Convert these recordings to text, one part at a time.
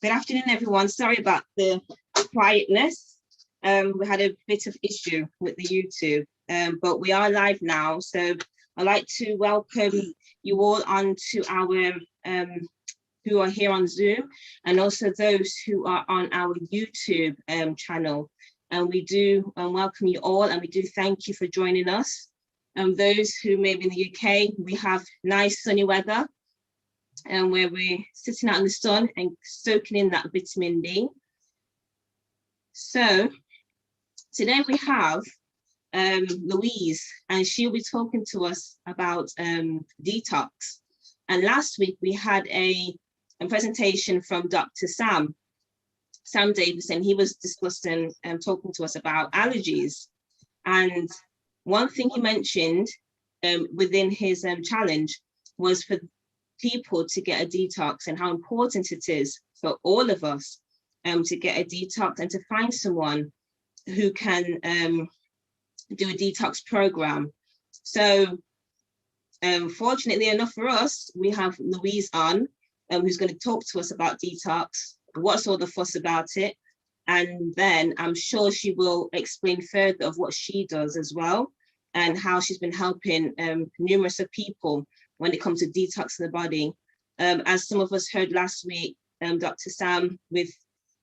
Good afternoon, everyone. Sorry about the quietness. We had a bit of issue with the YouTube, but we are live now. So I'd like to welcome you all onto our who are here on Zoom, and also those who are on our YouTube channel. And we do welcome you all, and we do thank you for joining us. Those who may be in the UK, we have nice sunny weather, and where we're sitting out in the sun and soaking in that vitamin D. So today we have Louise, and she'll be talking to us about detox. And last week we had a presentation from Dr. Sam Davis, and he was discussing and talking to us about allergies. And one thing he mentioned within his challenge was for people to get a detox, and how important it is for all of us to get a detox and to find someone who can do a detox program. So fortunately enough for us, we have Louise on, who's going to talk to us about detox, what's all the fuss about it, and then I'm sure she will explain further of what she does as well, and how she's been helping numerous of people when it comes to detoxing the body. As some of us heard last week, Dr. Sam,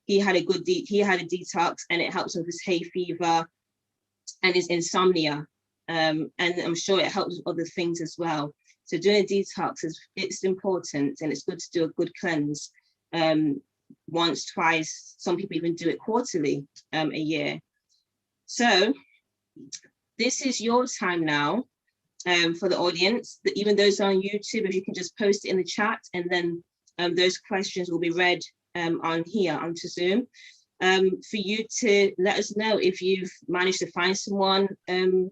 he had a detox, and it helps him with his hay fever and his insomnia. And I'm sure it helps with other things as well. So doing a detox it's important, and it's good to do a good cleanse once, twice. Some people even do it quarterly a year. So this is your time now. For the audience, even those on YouTube, if you can just post it in the chat, and then those questions will be read on here onto Zoom, for you to let us know if you've managed to find someone who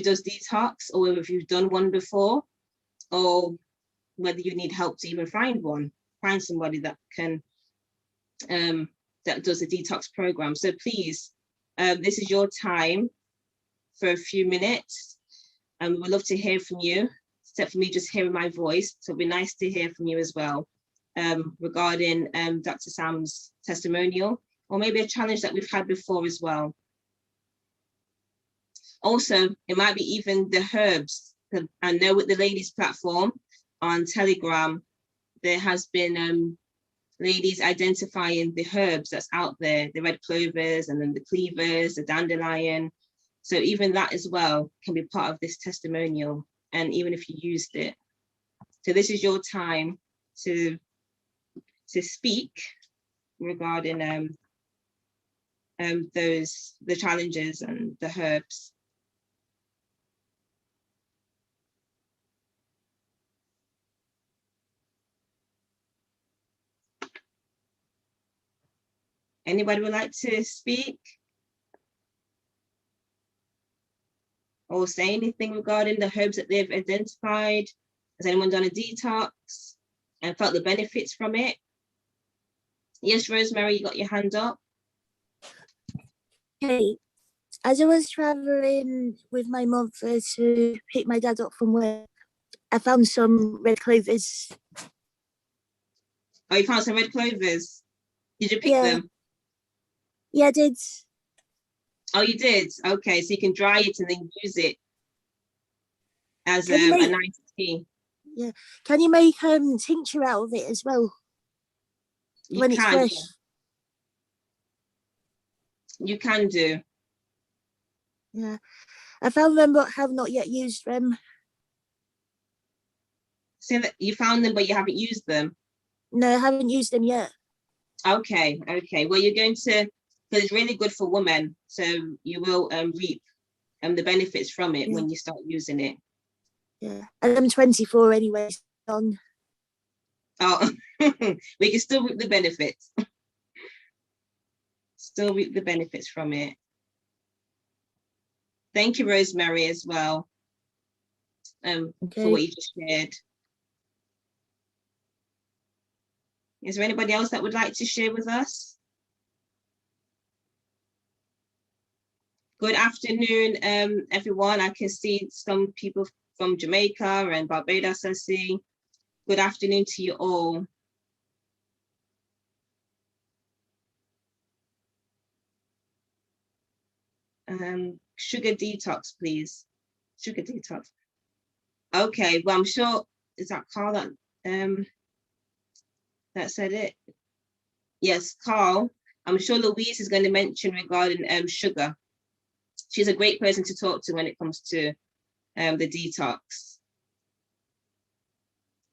does detox, or if you've done one before, or whether you need help to even find somebody that can that does a detox program. So please, this is your time for a few minutes. And we would love to hear from you, except for me just hearing my voice. So it'd be nice to hear from you as well regarding Dr. Sam's testimonial, or maybe a challenge that we've had before as well. Also, it might be even the herbs. I know with the ladies platform on Telegram, there has been ladies identifying the herbs that's out there, the red clovers, and then the cleavers, the dandelion. So even that as well can be part of this testimonial, and even if you used it. So this is your time to speak regarding the challenges and the herbs. Anybody would like to speak? Or say anything regarding the herbs that they've identified? Has anyone done a detox and felt the benefits from it? Yes, Rosemary, you got your hand up. Hey, as I was traveling with my mother to pick my dad up from work, I found some red clovers. Oh, you found some red clovers? Did you pick them? Yeah, I did. Oh, you did? Okay, so you can dry it and then use it as a nice tea. Yeah. Can you make tincture out of it as well? When it's fresh? You can do. Yeah. I found them but have not yet used them. So that you found them but you haven't used them? No, I haven't used them yet. Okay. Well, you're going to, because it's really good for women, so you will reap the benefits from it when you start using it. Yeah, and I'm 24 anyway. Oh, we can still reap the benefits. Still reap the benefits from it. Thank you, Rosemary, as well, for what you just shared. Is there anybody else that would like to share with us? Good afternoon, everyone. I can see some people from Jamaica and Barbados, I see. Good afternoon to you all. Sugar detox, please. Sugar detox. Okay, well, I'm sure, is that Carl that said it? Yes, Carl. I'm sure Louise is going to mention regarding sugar. She's a great person to talk to when it comes to the detox.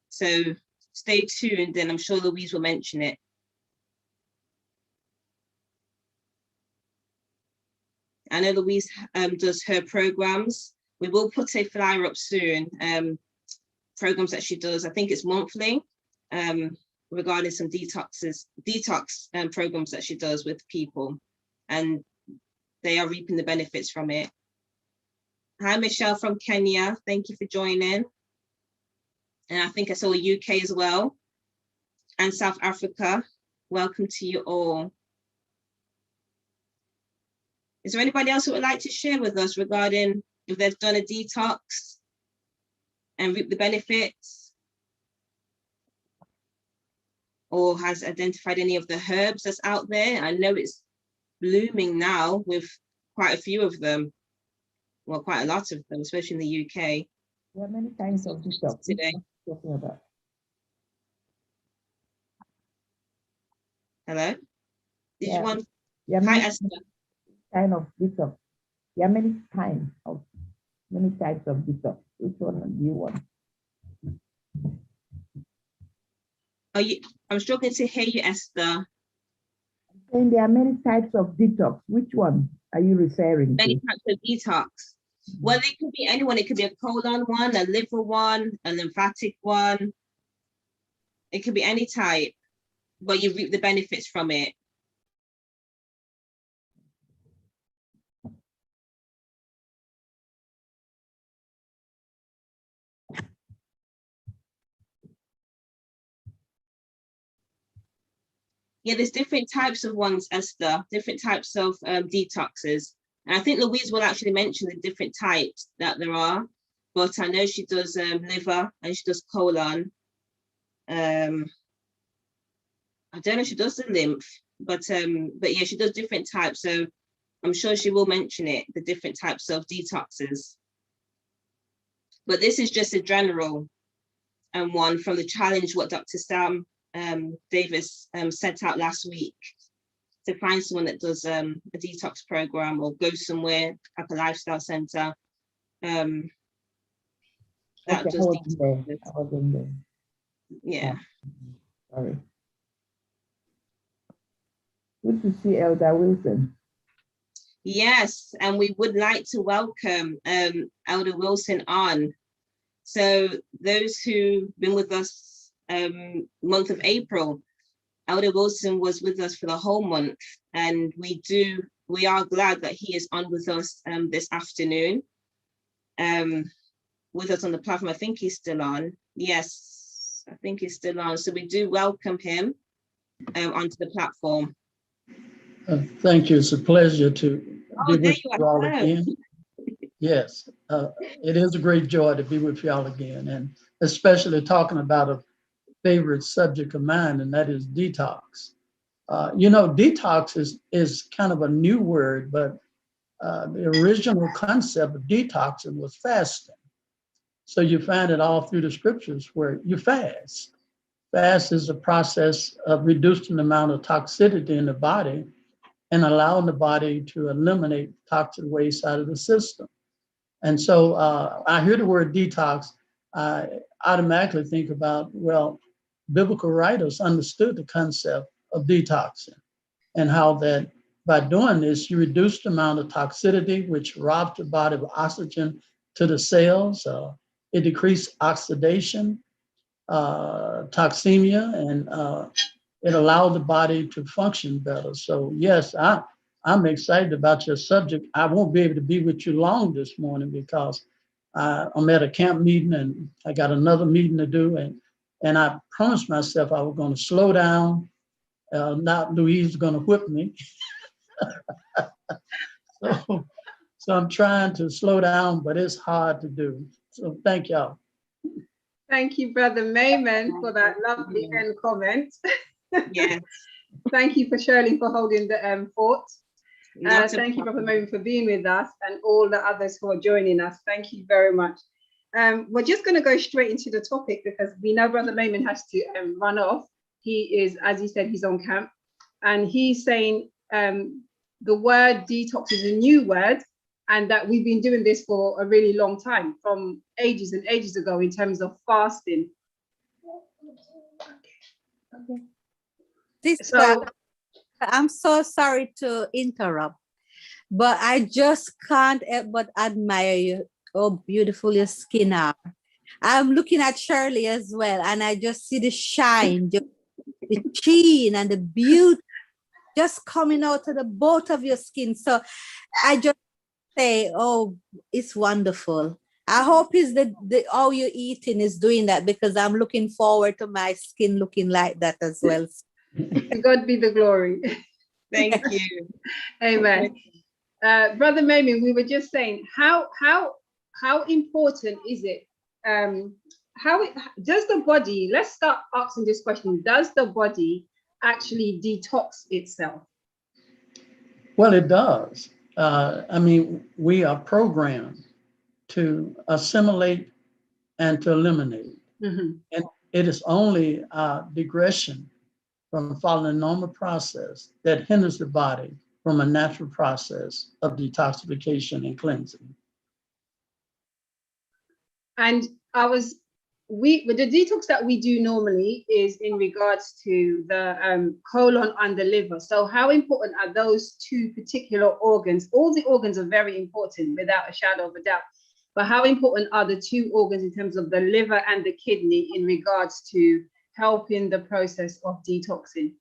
So stay tuned, and I'm sure Louise will mention it. I know Louise does her programs. We will put a flyer up soon, programs that she does. I think it's monthly, regarding some detox programs that she does with people, and they are reaping the benefits from it. Hi, Michelle from Kenya. Thank you for joining. And I think I saw UK as well, and South Africa. Welcome to you all. Is there anybody else who would like to share with us regarding if they've done a detox and reap the benefits, or has identified any of the herbs that's out there? I know it's blooming now with quite a few of them. Well, quite a lot of them, especially in the UK. There are many kinds of detox today. Talking about. Hello? Did you want? Yeah, Hi, many Esther. kind of detox. There are many types of detox. Which one do you want? I'm struggling to hear you, Esther. And there are many types of detox. Which one are you referring Many to? types of detox. Well, it could be anyone. It could be a colon one, a liver one, a lymphatic one. It could be any type, but you reap the benefits from it. Yeah, there's different types of ones, Esther, different types of detoxes. And I think Louise will actually mention the different types that there are, but I know she does liver and she does colon. I don't know if she does the lymph, but yeah, she does different types. So I'm sure she will mention it, the different types of detoxes. But this is just a general one from the challenge, what Dr. Sam Davis sent out last week, to find someone that does a detox program or go somewhere like a lifestyle center. That Okay, does I wasn't there. Yeah. Sorry. Good to see Elder Wilson. Yes, and we would like to welcome Elder Wilson on. So those who've been with us month of April, Elder Wilson was with us for the whole month, and we are glad that he is on with us this afternoon, with us on the platform. I think he's still on. Yes, I think he's still on. So we do welcome him onto the platform. Thank you. It's a pleasure to be with you all Hello. again. Yes, it is a great joy to be with y'all again, and especially talking about a favorite subject of mine, and that is detox. Detox is kind of a new word, but the original concept of detoxing was fasting. So you find it all through the scriptures where you fast. Fast is a process of reducing the amount of toxicity in the body and allowing the body to eliminate toxic waste out of the system. And so I hear the word detox, I automatically think about, well, biblical writers understood the concept of detoxing and how that by doing this, you reduce the amount of toxicity, which robs the body of oxygen to the cells. It decreases oxidation, toxemia, and it allowed the body to function better. So yes, I'm excited about your subject. I won't be able to be with you long this morning because I'm at a camp meeting and I got another meeting to do. And I promised myself I was going to slow down. Not Louise is going to whip me. So I'm trying to slow down, but it's hard to do. So thank y'all. Thank you, Brother Mayman, for that lovely end comment. Yeah. Thank you for Shirley for holding the fort. Thank you, Brother Mary, for being with us, and all the others who are joining us. Thank you very much. We're just going to go straight into the topic because we know Brother Mayman has to run off. He is, as he said, he's on camp, and he's saying the word detox is a new word, and that we've been doing this for a really long time, from ages and ages ago, in terms of fasting. So I'm so sorry to interrupt, but I just can't help but admire you. Oh, beautiful your skin are. I'm looking at Shirley as well, and I just see the shine, the sheen, and the beauty just coming out of the both of your skin. So I just say, oh, it's wonderful. I hope is the all you're eating is doing that, because I'm looking forward to my skin looking like that as well. To God be the glory. Thank you. Amen. Brother Mayman, we were just saying, how important is it? Does the body, let's start asking this question, does the body actually detox itself? Well, it does. I mean, we are programmed to assimilate and to eliminate. Mm-hmm. And it is only digression from following a normal process that hinders the body from a natural process of detoxification and cleansing. And with the detox that we do normally is in regards to the colon and the liver. So how important are those two particular organs? All the organs are very important without a shadow of a doubt. But how important are the two organs in terms of the liver and the kidney in regards to helping the process of detoxing?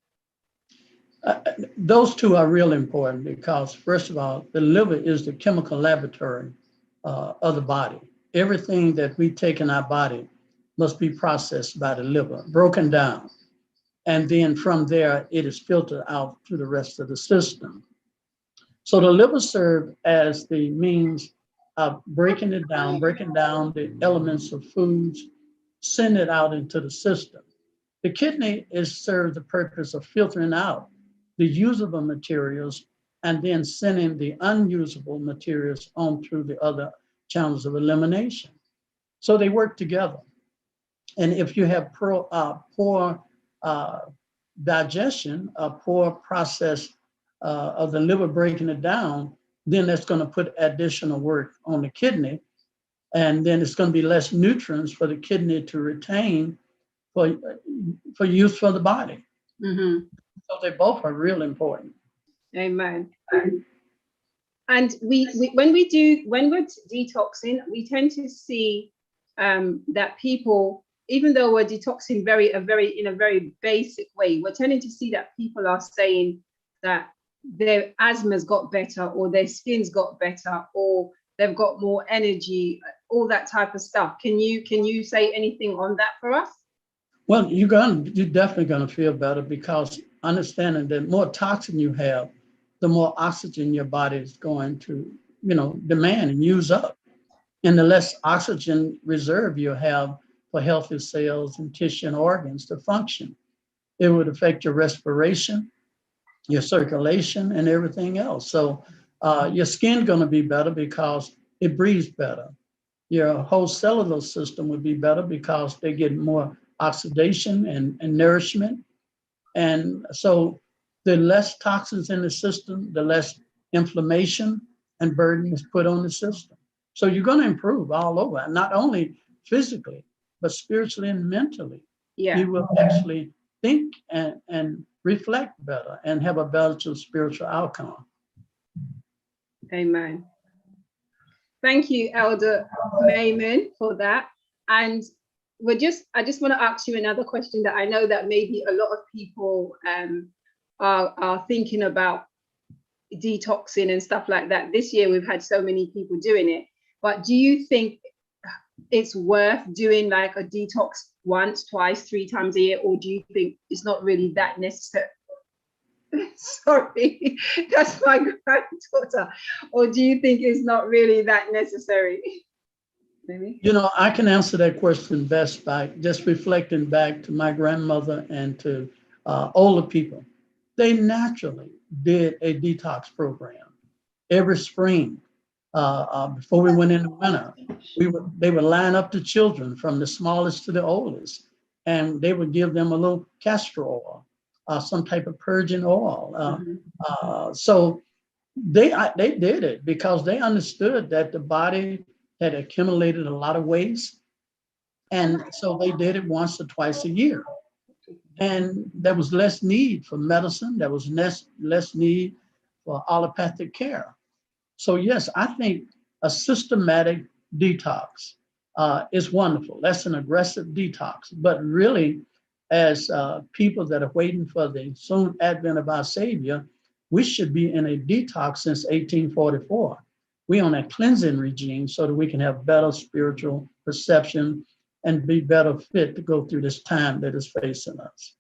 Those two are real important because, first of all, the liver is the chemical laboratory of the body. Everything that we take in our body must be processed by the liver, broken down. And then from there, it is filtered out to the rest of the system. So the liver serves as the means of breaking down the elements of foods, send it out into the system. The kidney serves the purpose of filtering out the usable materials and then sending the unusable materials on through the other channels of elimination. So they work together. And if you have poor digestion, a poor process of the liver breaking it down, then that's going to put additional work on the kidney. And then it's going to be less nutrients for the kidney to retain for use for the body. Mm-hmm. So they both are real important. Amen. And when we're detoxing, we tend to see that people, even though we're detoxing in a very basic way, we're tending to see that people are saying that their asthma's got better, or their skin's got better, or they've got more energy, all that type of stuff. Can you say anything on that for us? Well, you're definitely going to feel better, because understanding that more toxin you have, the more oxygen your body is going to, demand and use up. And the less oxygen reserve you have for healthy cells and tissue and organs to function. It would affect your respiration, your circulation, and everything else. So your skin going to be better because it breathes better. Your whole cellular system would be better because they get more oxidation and nourishment. And so the less toxins in the system, the less inflammation and burden is put on the system. So you're going to improve all over, not only physically, but spiritually and mentally. Yeah. You will actually think and reflect better and have a better spiritual outcome. Amen. Thank you, Elder Mayman, for that. And I just want to ask you another question that I know that maybe a lot of people are thinking about detoxing and stuff like that. This year, we've had so many people doing it. But do you think it's worth doing like a detox once, twice, 3 times a year? Or do you think it's not really that necessary? Sorry, that's my granddaughter. Or do you think it's not really that necessary? Maybe? I can answer that question best by just reflecting back to my grandmother and to older people. they naturally did a detox program every spring. Before we went into winter, they would line up the children from the smallest to the oldest, and they would give them a little castor oil, some type of purging oil. So they did it because they understood that the body had accumulated a lot of waste, and so they did it once or twice a year. And there was less need for medicine. There was less need for allopathic care. So yes, I think a systematic detox is wonderful. That's an aggressive detox. But really, as people that are waiting for the soon advent of our Savior, we should be in a detox since 1844. We're on a cleansing regime so that we can have better spiritual perception and be better fit to go through this time that is facing us.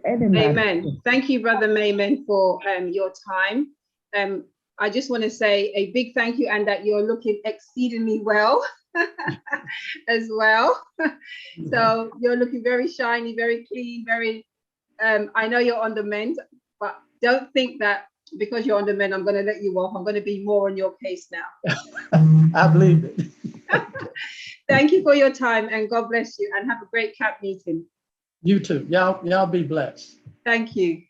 Amen. Thank you, Brother Mayman, for your time. I just want to say a big thank you, and that you're looking exceedingly well as well. So you're looking very shiny, very clean, very, I know you're on the mend, but don't think that because you're on the mend, I'm going to let you off. I'm going to be more on your case now. I believe it. Thank you for your time, and God bless you, and have a great camp meeting. You too. Y'all be blessed. Thank you.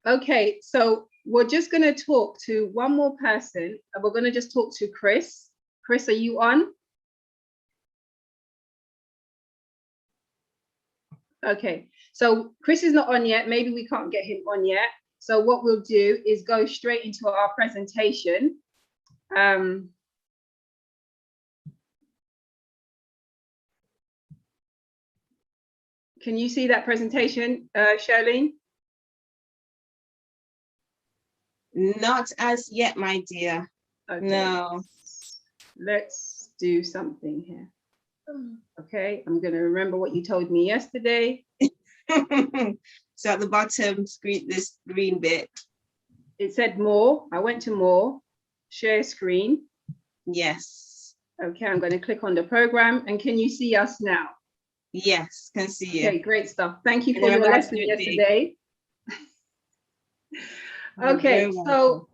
Okay, so we're just going to talk to one more person, and we're going to just talk to Chris. Chris, are you on? Okay, so Chris is not on yet. Maybe we can't get him on yet. So what we'll do is go straight into our presentation. Can you see that presentation, Charlene? Not as yet, my dear. Okay. No. Let's do something here. Okay, I'm going to remember what you told me yesterday. So at the bottom, screen, this green bit. It said more. I went to more, share screen. Yes. Okay, I'm going to click on the program. And can you see us now? Yes, can see you. Okay, great stuff. Thank you And for your remember how to lesson do it big. yesterday. Okay, so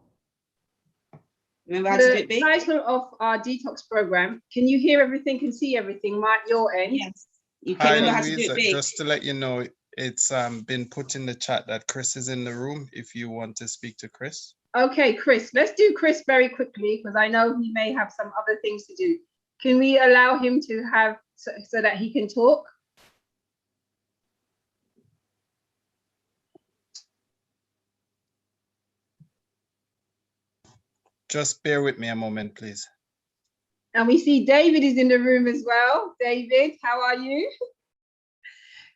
remember how to do the it big? title of our detox program, can you hear everything, can see everything, your end? Yes. You can Hi, remember how to do Louisa. it big. Just to let you know, it's been put in the chat that Chris is in the room if you want to speak to Chris. Okay, Chris, let's do Chris very quickly because I know he may have some other things to do. Can we allow him to have so that he can talk? Just bear with me a moment, please. And we see David is in the room as well. David, how are you?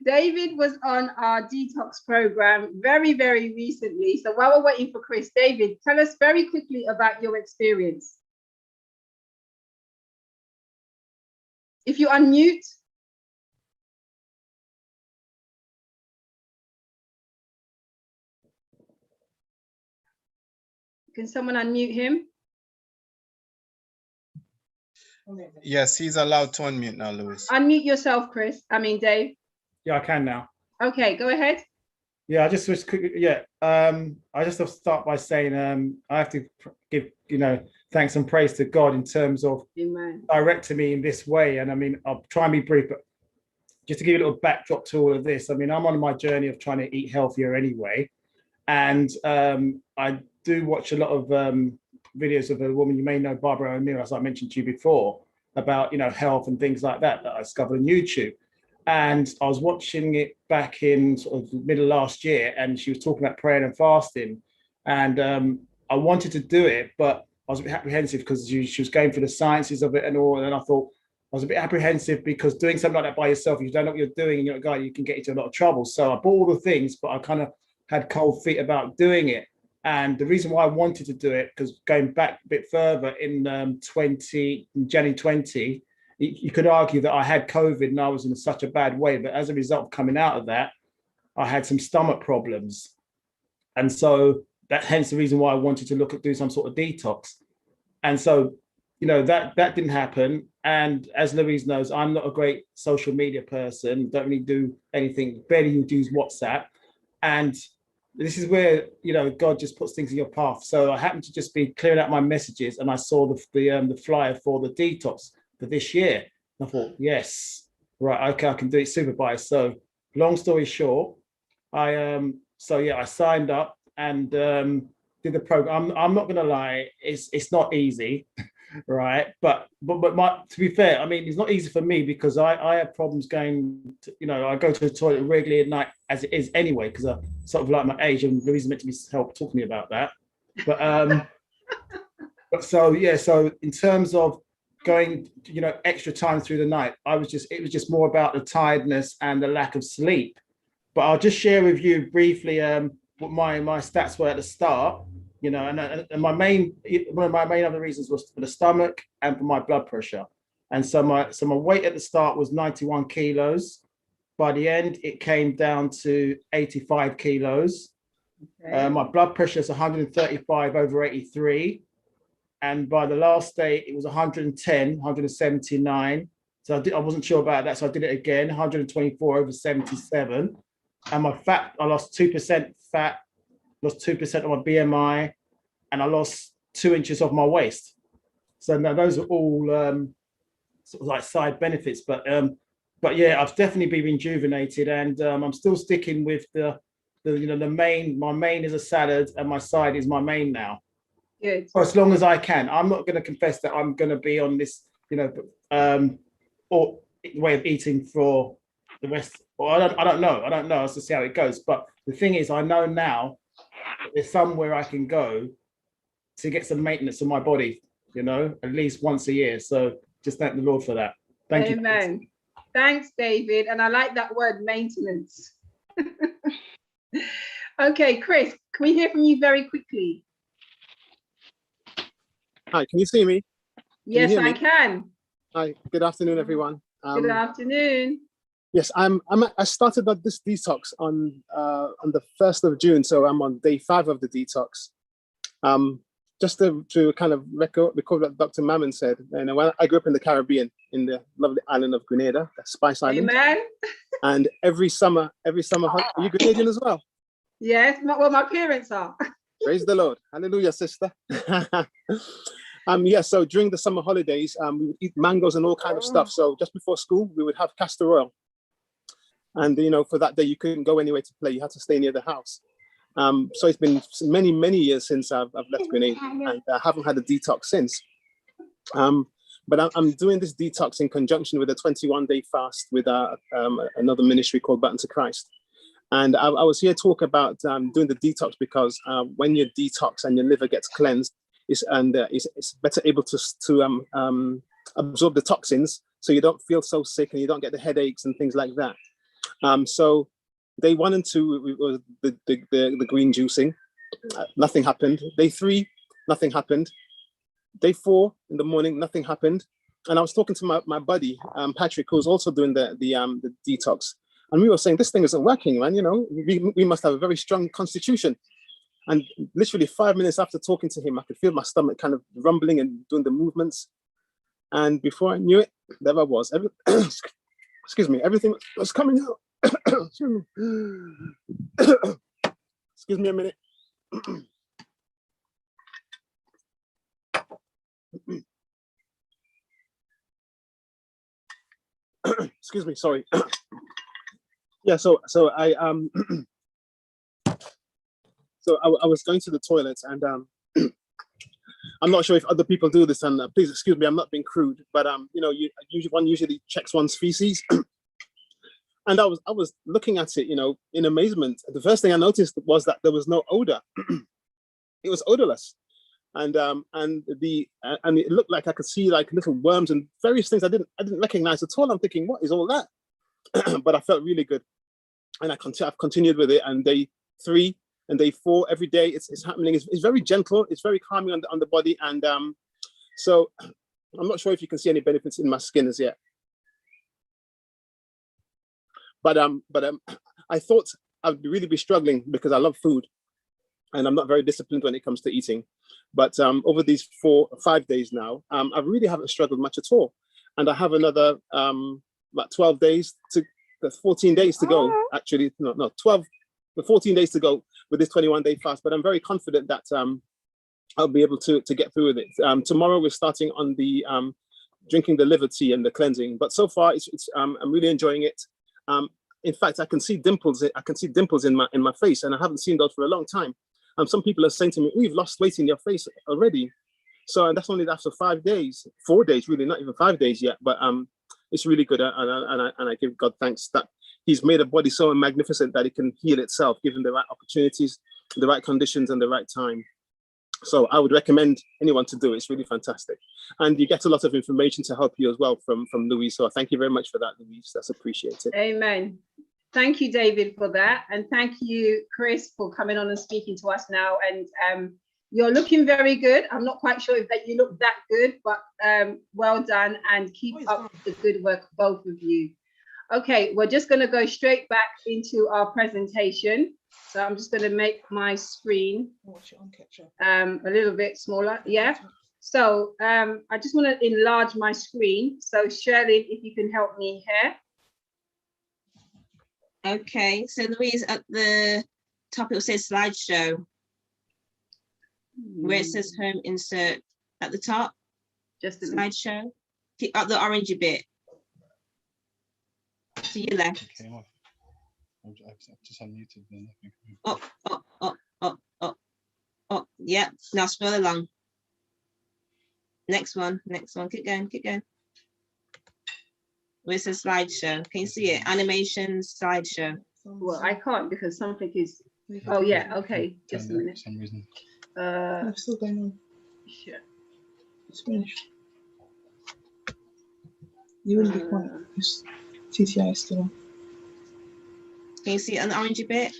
David was on our detox program very, very recently. So while we're waiting for Chris, David, tell us very quickly about your experience. If you unmute. Can someone unmute him? Yes, he's allowed to unmute now, Louis. Unmute yourself, Chris. I mean, Dave. Yeah, I can now. Okay, go ahead. Yeah, I just was quick. Yeah, I just have to start by saying I have to give thanks and praise to God in terms of Amen. directing me in this way. And I mean, I'll try and be brief, but just to give you a little backdrop to all of this, I mean, I'm on my journey of trying to eat healthier anyway, and I do watch a lot of videos of a woman you may know, Barbara O'Neill, as I mentioned to you before, about health and things like that I discovered on YouTube. And I was watching it back in sort of the middle of last year, and she was talking about prayer and fasting. And I wanted to do it, but I was a bit apprehensive because she was going through the sciences of it and all. And I thought I was a bit apprehensive because doing something like that by yourself, if you don't know what you're doing and you're a guy, you can get into a lot of trouble. So I bought all the things, but I kind of had cold feet about doing it. And the reason why I wanted to do it, because going back a bit further in January 20, you could argue that I had COVID and I was in such a bad way, but as a result of coming out of that, I had some stomach problems. And so hence the reason why I wanted to look at doing some sort of detox. And so that didn't happen. And as Louise knows, I'm not a great social media person, don't really do anything, barely use WhatsApp. And this is where, God just puts things in your path. So I happened to just be clearing out my messages, and I saw the flyer for the detox for this year. And I thought, yes, right, okay, I can do it supervised. So long story short, I signed up and did the program. I'm not gonna lie, it's not easy. Right, but to be fair, I mean, it's not easy for me because I have problems going to, I go to the toilet regularly at night as it is anyway, because I sort of like my age, and Louise meant to be help talking to me about that. But so in terms of going, extra time through the night, it was just more about the tiredness and the lack of sleep. But I'll just share with you briefly what my stats were at the start. And one of my main other reasons was for the stomach and for my blood pressure. And so my weight at the start was 91 kilos. By the end, it came down to 85 kilos. Okay. My blood pressure is 135/83. And by the last day, it was 110, 179. So I wasn't sure about that. So I did it again, 124/77. And my fat, I lost 2% fat, lost 2% of my BMI, and I lost 2 inches off my waist. So now those are all sort of like side benefits, but yeah, I've definitely been rejuvenated, and I'm still sticking with the main. My main is a salad, and my side is my main now. Good. For as long as I can. I'm not going to confess that I'm going to be on this, or way of eating for the rest. Or I don't know. I don't know. I'll see how it goes. But the thing is, I know now there's somewhere I can go to get some maintenance of my body, at least once a year. So just thank the Lord for that. Thank you. Amen. Thanks, David. And I like that word, maintenance. Okay, Chris, can we hear from you very quickly? Hi, can you see me? Yes, I can. Hi, good afternoon, everyone. Good afternoon. Yes, I started this detox on the 1st of June, so I'm on day 5 of the detox. Just to kind of record what Dr. Mammon said, and when I grew up in the Caribbean, in the lovely island of Grenada, the Spice Island. Amen. And every summer, are you Grenadian as well? Yes, my parents are. Praise the Lord. Hallelujah, sister. So during the summer holidays, we would eat mangoes and all kind of stuff. So just before school, we would have castor oil. And, for that day, you couldn't go anywhere to play. You had to stay near the house. So it's been many, many years since I've left Grenada, and I haven't had a detox since. But I'm doing this detox in conjunction with a 21-day fast with another ministry called Button to Christ. And I was here to talk about doing the detox because when you detox and your liver gets cleansed, it's better able to absorb the toxins, so you don't feel so sick and you don't get the headaches and things like that. So day 1 and 2 was the green juicing. Nothing happened. Day 3, nothing happened. Day 4 in the morning, nothing happened. And I was talking to my buddy Patrick, who's also doing the detox. And we were saying, this thing isn't working, man. We must have a very strong constitution. And literally 5 minutes after talking to him, I could feel my stomach kind of rumbling and doing the movements. And before I knew it, there I was. Excuse me, everything was coming out. Excuse me a minute. Excuse me, sorry. Yeah, so I was going to the toilet, and I'm not sure if other people do this, and please excuse me, I'm not being crude, but one usually checks one's feces. And I was looking at it, in amazement. The first thing I noticed was that there was no odor. It was odorless, and it looked like I could see like little worms and various things I didn't recognize at all. I'm thinking, what is all that? But I felt really good, and I've continued with it. And day 3 and day 4, every day it's happening. It's very gentle. It's very calming on the body, and so I'm not sure if you can see any benefits in my skin as yet. But I thought I'd really be struggling because I love food, and I'm not very disciplined when it comes to eating. But over these 4 or 5 days now, I really haven't struggled much at all. And I have another about 12 days to, there's 14 days to go. Actually, no, 12, the 14 days to go with this 21-day fast. But I'm very confident that I'll be able to get through with it. Tomorrow we're starting on the drinking the liver tea and the cleansing. But so far, I'm really enjoying it. In fact, I can see dimples. I can see dimples in my face, and I haven't seen those for a long time. Some people are saying to me, "Oh, you've lost weight in your face already." So, and that's only after 5 days, 4 days, really, not even 5 days yet. But it's really good, and I give God thanks that He's made a body so magnificent that it can heal itself, given the right opportunities, the right conditions, and the right time. So I would recommend anyone to do it. It's really fantastic. And you get a lot of information to help you as well from Louise. So thank you very much for that, Louise. That's appreciated. Amen. Thank you, David, for that. And thank you, Chris, for coming on and speaking to us now. And you're looking very good. I'm not quite sure if that you look that good, but well done, and keep up the good work, both of you. Okay, we're just going to go straight back into our presentation. So I'm just going to make my screen a little bit smaller. Yeah. So I just want to enlarge my screen. So Shirley, if you can help me here. Okay, so Louise, at the top it will say slideshow, where it says home insert at the top. Just a slideshow. Keep up the orangey bit. To your left. Okay, I've just unmuted then. Up. Yeah. Now scroll along. Next one. Keep going. Where it says slideshow. Can you see it? Animation slideshow. Well, I can't because something is. Oh yeah. Okay. Just a minute. For some reason. It's still going on. Sure. It's finished. You wouldn't be quiet because TTI is still on. Can you see it on the orangey bit?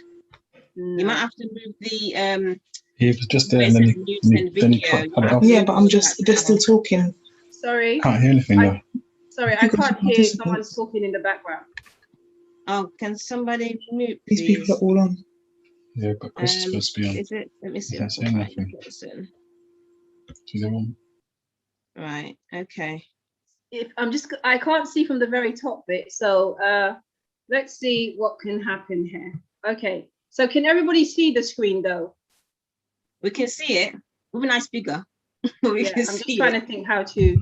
You might have to move the He was just there and then he cut it off. Yeah, but they're still talking. Sorry. Can't hear anything though. Sorry, I can't hear someone's talking in the background. Oh, can somebody mute, These please? people are all on. Yeah, but Chris is supposed to be on. Is it? Let me see. Can't say anything. She's on. Right. Okay. I can't see from the very top bit. So let's see what can happen here. Okay. So can everybody see the screen though? We can see it with a nice bigger. I'm just trying to think how to.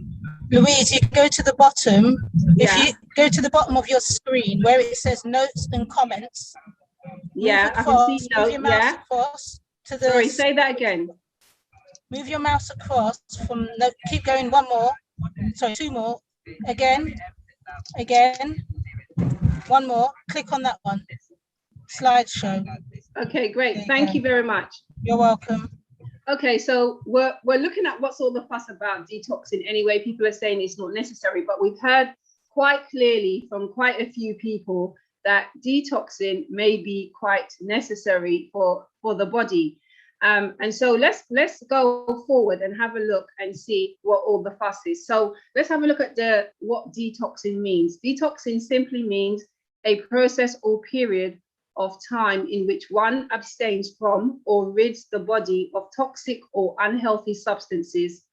Louise, you go to the bottom. If you go to the bottom of your screen where it says notes and comments. Yeah, I can see notes. Yeah. Across to the. Sorry, say that again. Move your mouse across from. Keep going. One more. Sorry, 2 more. Again. One more. Click on that one. Slideshow. Okay, great. Thank you very much. You're welcome. Okay, so we're looking at what's all the fuss about detoxing anyway. People are saying it's not necessary, but we've heard quite clearly from quite a few people that detoxing may be quite necessary for the body. And so let's go forward and have a look and see what all the fuss is. So let's have a look at what detoxing means. Detoxing simply means a process or period of time in which one abstains from or rids the body of toxic or unhealthy substances.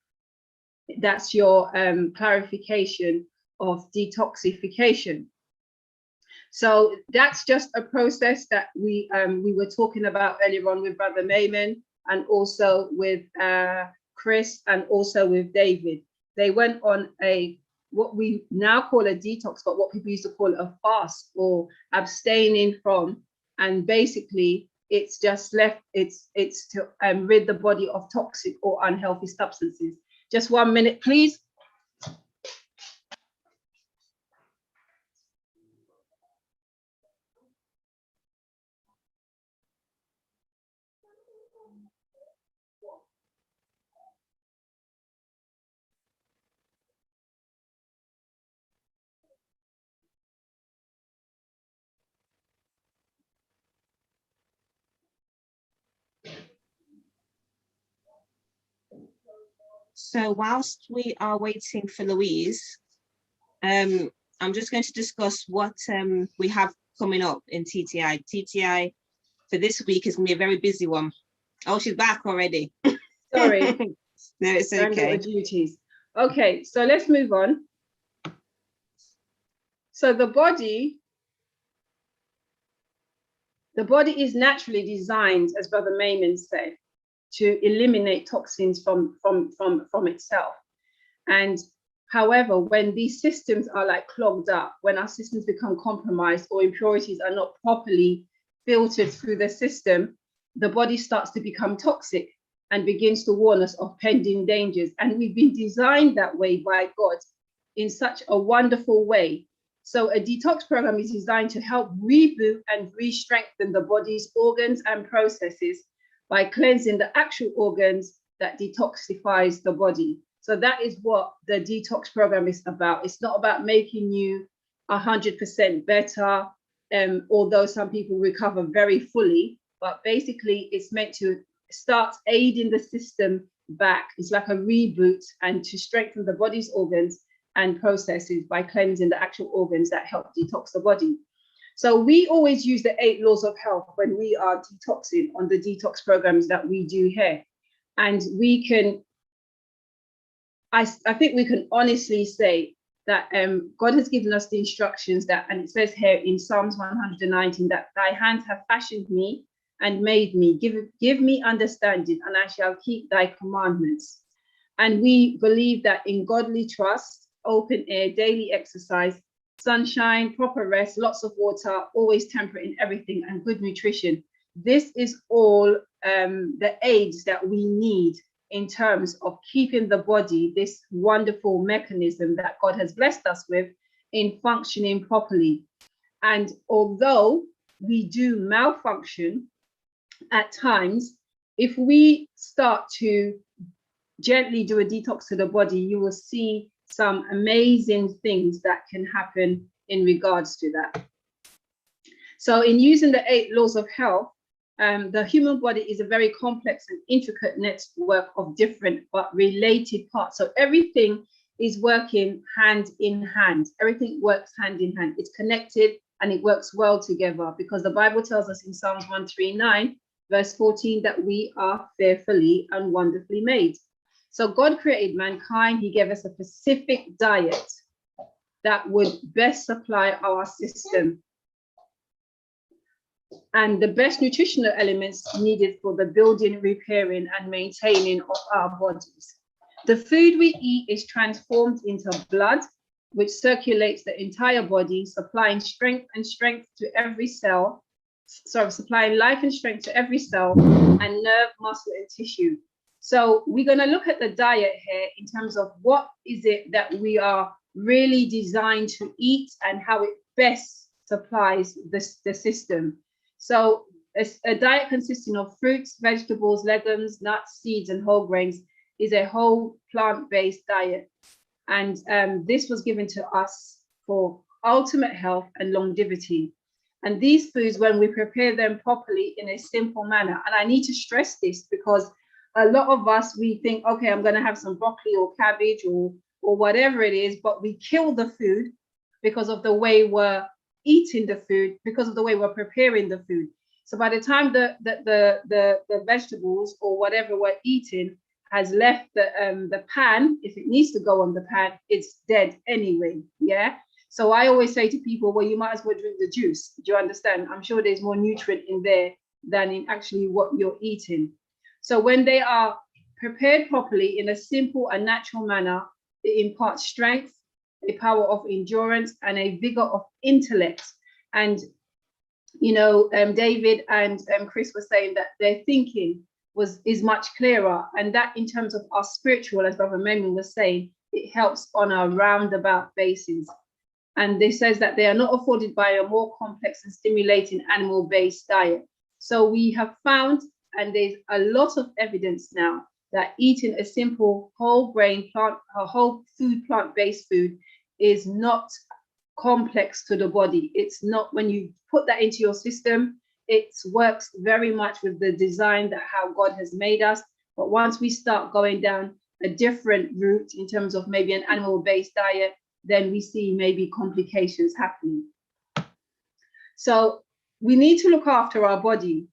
That's your clarification of detoxification. So that's just a process that we were talking about earlier on with Brother Mayman, and also with Chris, and also with David. They went on what we now call a detox, but what people used to call a fast or abstaining from. And basically, it's just it's to rid the body of toxic or unhealthy substances. Just 1 minute, please. So whilst we are waiting for Louise, I'm just going to discuss what we have coming up in TTI. TTI for this week is going to be a very busy one. Oh, she's back already. Sorry. No, it's Granddaughter okay. duties. Okay, so let's move on. So the body is naturally designed, as Brother Mayman said, to eliminate toxins from itself. And however, when these systems are like clogged up, when our systems become compromised or impurities are not properly filtered through the system, the body starts to become toxic and begins to warn us of pending dangers. And we've been designed that way by God in such a wonderful way. So a detox program is designed to help reboot and re-strengthen the body's organs and processes by cleansing the actual organs that detoxifies the body. So that is what the detox program is about. It's not about making you 100% better, although some people recover very fully, but basically it's meant to start aiding the system back. It's like a reboot, and to strengthen the body's organs and processes by cleansing the actual organs that help detox the body. So we always use the 8 laws of health when we are detoxing on the detox programs that we do here. And we can, I think we can honestly say that God has given us the instructions that, and it says here in Psalms 119, that thy hands have fashioned me and made me. Give me understanding, and I shall keep thy commandments. And we believe that in godly trust, open air, daily exercise, sunshine, proper rest, lots of water, always temperate in everything, and good nutrition. This is all the aids that we need in terms of keeping the body, this wonderful mechanism that God has blessed us with, in functioning properly. And although we do malfunction at times, if we start to gently do a detox to the body, you will see some amazing things that can happen in regards to that. So in using the 8 laws of health, the human body is a very complex and intricate network of different but related parts. So everything is working hand in hand. Everything works hand in hand. It's connected and it works well together, because the Bible tells us in Psalms 139, verse 14, that we are fearfully and wonderfully made. So God created mankind. He gave us a specific diet that would best supply our system and the best nutritional elements needed for the building, repairing, and maintaining of our bodies. The food we eat is transformed into blood, which circulates the entire body, supplying strength to every cell, supplying life and strength to every cell, and nerve, muscle, and tissue. So we're going to look at the diet here in terms of what is it that we are really designed to eat and how it best supplies the system. So a diet consisting of fruits, vegetables, legumes, nuts, seeds, and whole grains is a whole plant-based diet. And this was given to us for ultimate health and longevity. And these foods, when we prepare them properly in a simple manner, and I need to stress this because a lot of us, we think, okay, I'm going to have some broccoli or cabbage or whatever it is, but we kill the food because of the way we're eating the food, because of the way we're preparing the food. So by the time the vegetables or whatever we're eating has left the pan, if it needs to go on the pan, it's dead anyway. Yeah. So I always say to people, well, you might as well drink the juice. Do you understand? I'm sure there's more nutrient in there than in actually what you're eating. So when they are prepared properly in a simple and natural manner, it imparts strength, a power of endurance, and a vigor of intellect. And, you know, David and Chris were saying that their thinking is much clearer. And that in terms of our spiritual, as Brother Mayman was saying, it helps on a roundabout basis. And this says that they are not afforded by a more complex and stimulating animal-based diet. So we have found, and there's a lot of evidence now, that eating a simple whole food, plant-based food is not complex to the body. It's not, when you put that into your system, it works very much with the design that how God has made us. But once we start going down a different route in terms of maybe an animal-based diet, then we see maybe complications happening. So we need to look after our body.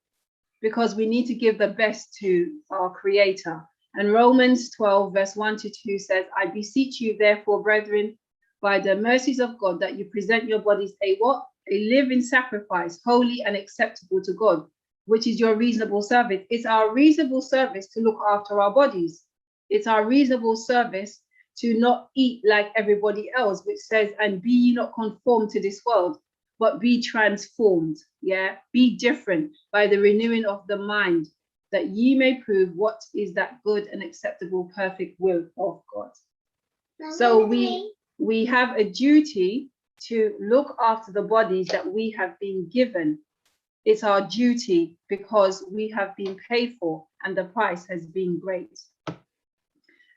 because we need to give the best to our Creator. And Romans 12, verse 1 to 2 says, I beseech you, therefore, brethren, by the mercies of God, that you present your bodies a what? A living sacrifice, holy and acceptable to God, which is your reasonable service. It's our reasonable service to look after our bodies. It's our reasonable service to not eat like everybody else, which says, and be ye not conformed to this world, but be transformed. Yeah, be different by the renewing of the mind, that ye may prove what is that good and acceptable, perfect will of God. So we have a duty to look after the bodies that we have been given. It's our duty because we have been paid for and the price has been great.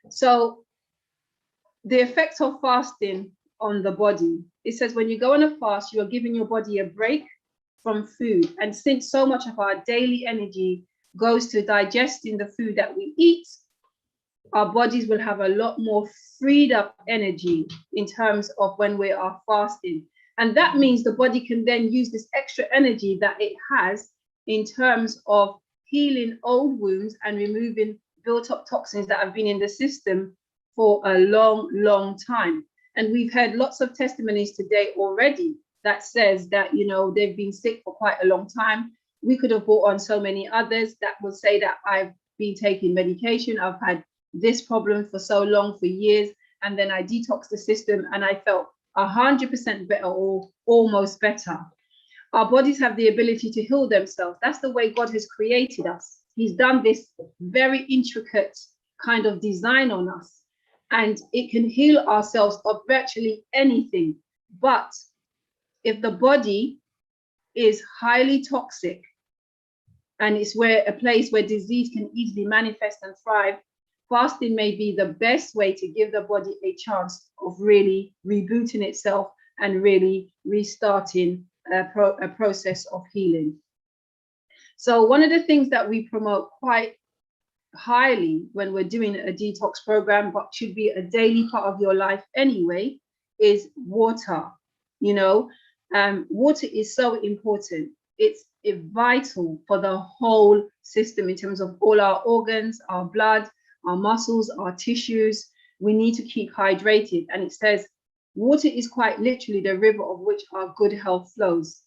So the effects of fasting on the body, it says when you go on a fast, you are giving your body a break from food. And since so much of our daily energy goes to digesting the food that we eat, our bodies will have a lot more freed up energy in terms of when we are fasting. And that means the body can then use this extra energy that it has in terms of healing old wounds and removing built up toxins that have been in the system for a long, long time. And we've heard lots of testimonies today already that says that, you know, they've been sick for quite a long time. We could have brought on so many others that will say that I've been taking medication, I've had this problem for so long, for years, and then I detoxed the system and I felt 100% better or almost better. Our bodies have the ability to heal themselves. That's the way God has created us. He's done this very intricate kind of design on us, and it can heal ourselves of virtually anything. But if the body is highly toxic and it's where a place where disease can easily manifest and thrive, fasting may be the best way to give the body a chance of really rebooting itself and really restarting a process of healing. So one of the things that we promote quite highly when we're doing a detox program, but should be a daily part of your life anyway, is water. You know, water is so important. It's vital for the whole system in terms of all our organs, our blood, our muscles, our tissues. We need to keep hydrated. And it says water is quite literally the river of which our good health flows.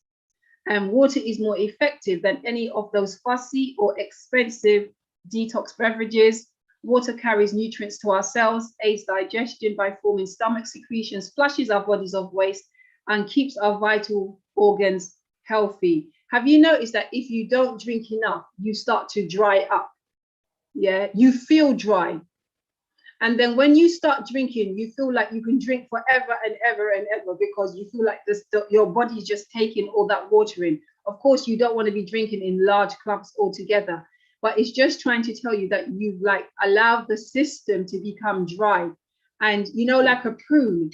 And water is more effective than any of those fussy or expensive detox beverages. Water carries nutrients to our cells, aids digestion by forming stomach secretions, flushes our bodies of waste, and keeps our vital organs healthy. Have you noticed that if you don't drink enough, you start to dry up? Yeah, you feel dry. And then when you start drinking, you feel like you can drink forever and ever and ever because you feel like your body's just taking all that water in. Of course, you don't want to be drinking in large clumps altogether, but it's just trying to tell you that you've like allowed the system to become dry. And you know, like a prune,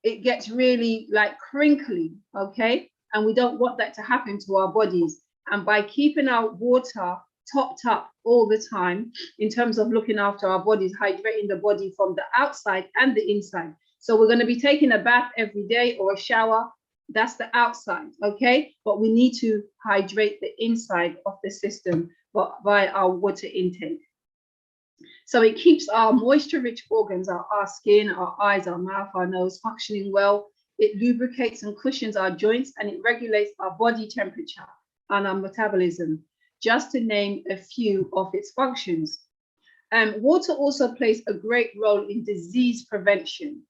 it gets really like crinkly, okay? And we don't want that to happen to our bodies. And by keeping our water topped up all the time in terms of looking after our bodies, hydrating the body from the outside and the inside. So we're going to be taking a bath every day or a shower. That's the outside, okay? But we need to hydrate the inside of the system by our water intake. So it keeps our moisture-rich organs, our skin, our eyes, our mouth, our nose functioning well. It lubricates and cushions our joints, and it regulates our body temperature and our metabolism, just to name a few of its functions. Water also plays a great role in disease prevention.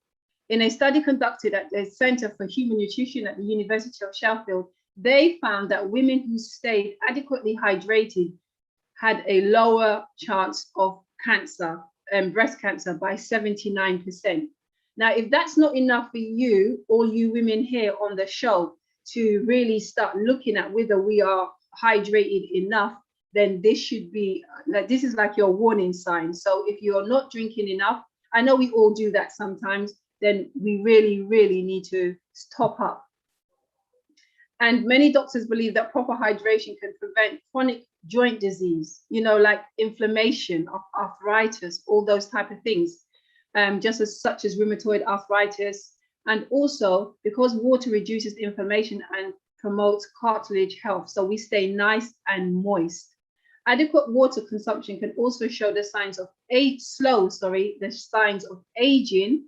In a study conducted at the Center for Human Nutrition at the University of Sheffield, they found that women who stayed adequately hydrated had a lower chance of cancer and breast cancer by 79%. Now, if that's not enough for you, all you women here on the show, to really start looking at whether we are hydrated enough, then this should be like, this is like your warning sign. So if you're not drinking enough, I know we all do that sometimes, then we really, really need to top up. And many doctors believe that proper hydration can prevent chronic joint disease, you know, like inflammation, arthritis, all those type of things, just as such as rheumatoid arthritis. And also because water reduces inflammation and promotes cartilage health, so we stay nice and moist. Adequate water consumption can also show the signs of the signs of aging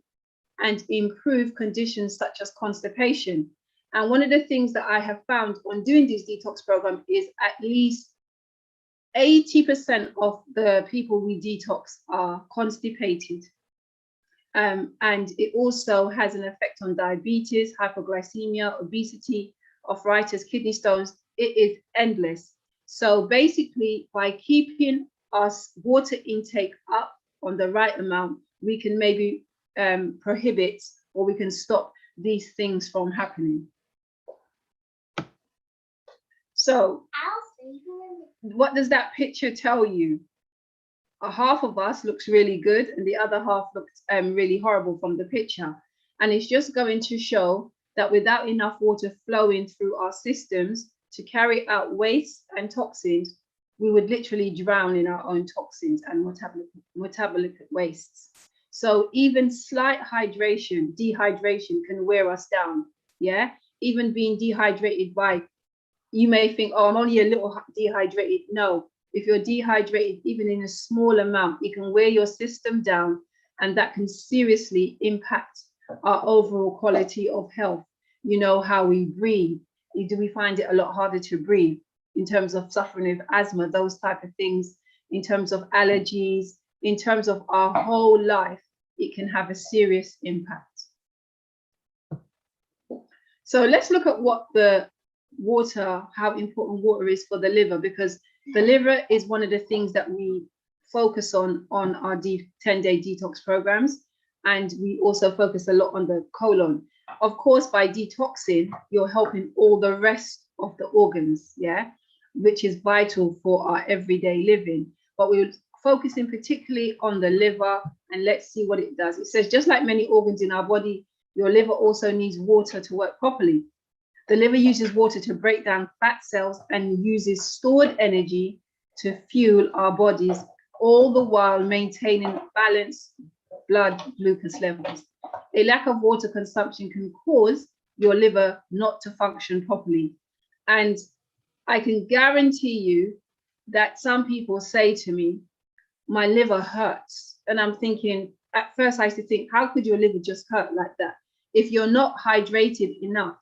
and improve conditions such as constipation. And one of the things that I have found on doing these detox programs is at least 80% of the people we detox are constipated. And it also has an effect on diabetes, hypoglycemia, obesity, arthritis, kidney stones. It is endless. So basically, by keeping our water intake up on the right amount, we can maybe prohibit, or we can stop these things from happening. So what does that picture tell you? Half of us looks really good and the other half looks really horrible from the picture. And it's just going to show that without enough water flowing through our systems to carry out waste and toxins, we would literally drown in our own toxins and metabolic wastes. So even slight dehydration can wear us down. Yeah, even being dehydrated by, you may think, oh, I'm only a little dehydrated. No, if you're dehydrated, even in a small amount, it can wear your system down, and that can seriously impact our overall quality of health. You know, how we breathe. Do we find it a lot harder to breathe in terms of suffering with asthma, those type of things, in terms of allergies, in terms of our whole life, it can have a serious impact. So let's look at what the water, how important water is for the liver, because the liver is one of the things that we focus on our 10-day detox programs. And we also focus a lot on the colon. Of course, by detoxing, you're helping all the rest of the organs, yeah, which is vital for our everyday living. But we're focusing particularly on the liver, and let's see what it does. It says, just like many organs in our body, your liver also needs water to work properly. The liver uses water to break down fat cells and uses stored energy to fuel our bodies, all the while maintaining balanced blood glucose levels. A lack of water consumption can cause your liver not to function properly. And I can guarantee you that some people say to me, my liver hurts. And I'm thinking, at first I used to think, how could your liver just hurt like that? If you're not hydrated enough,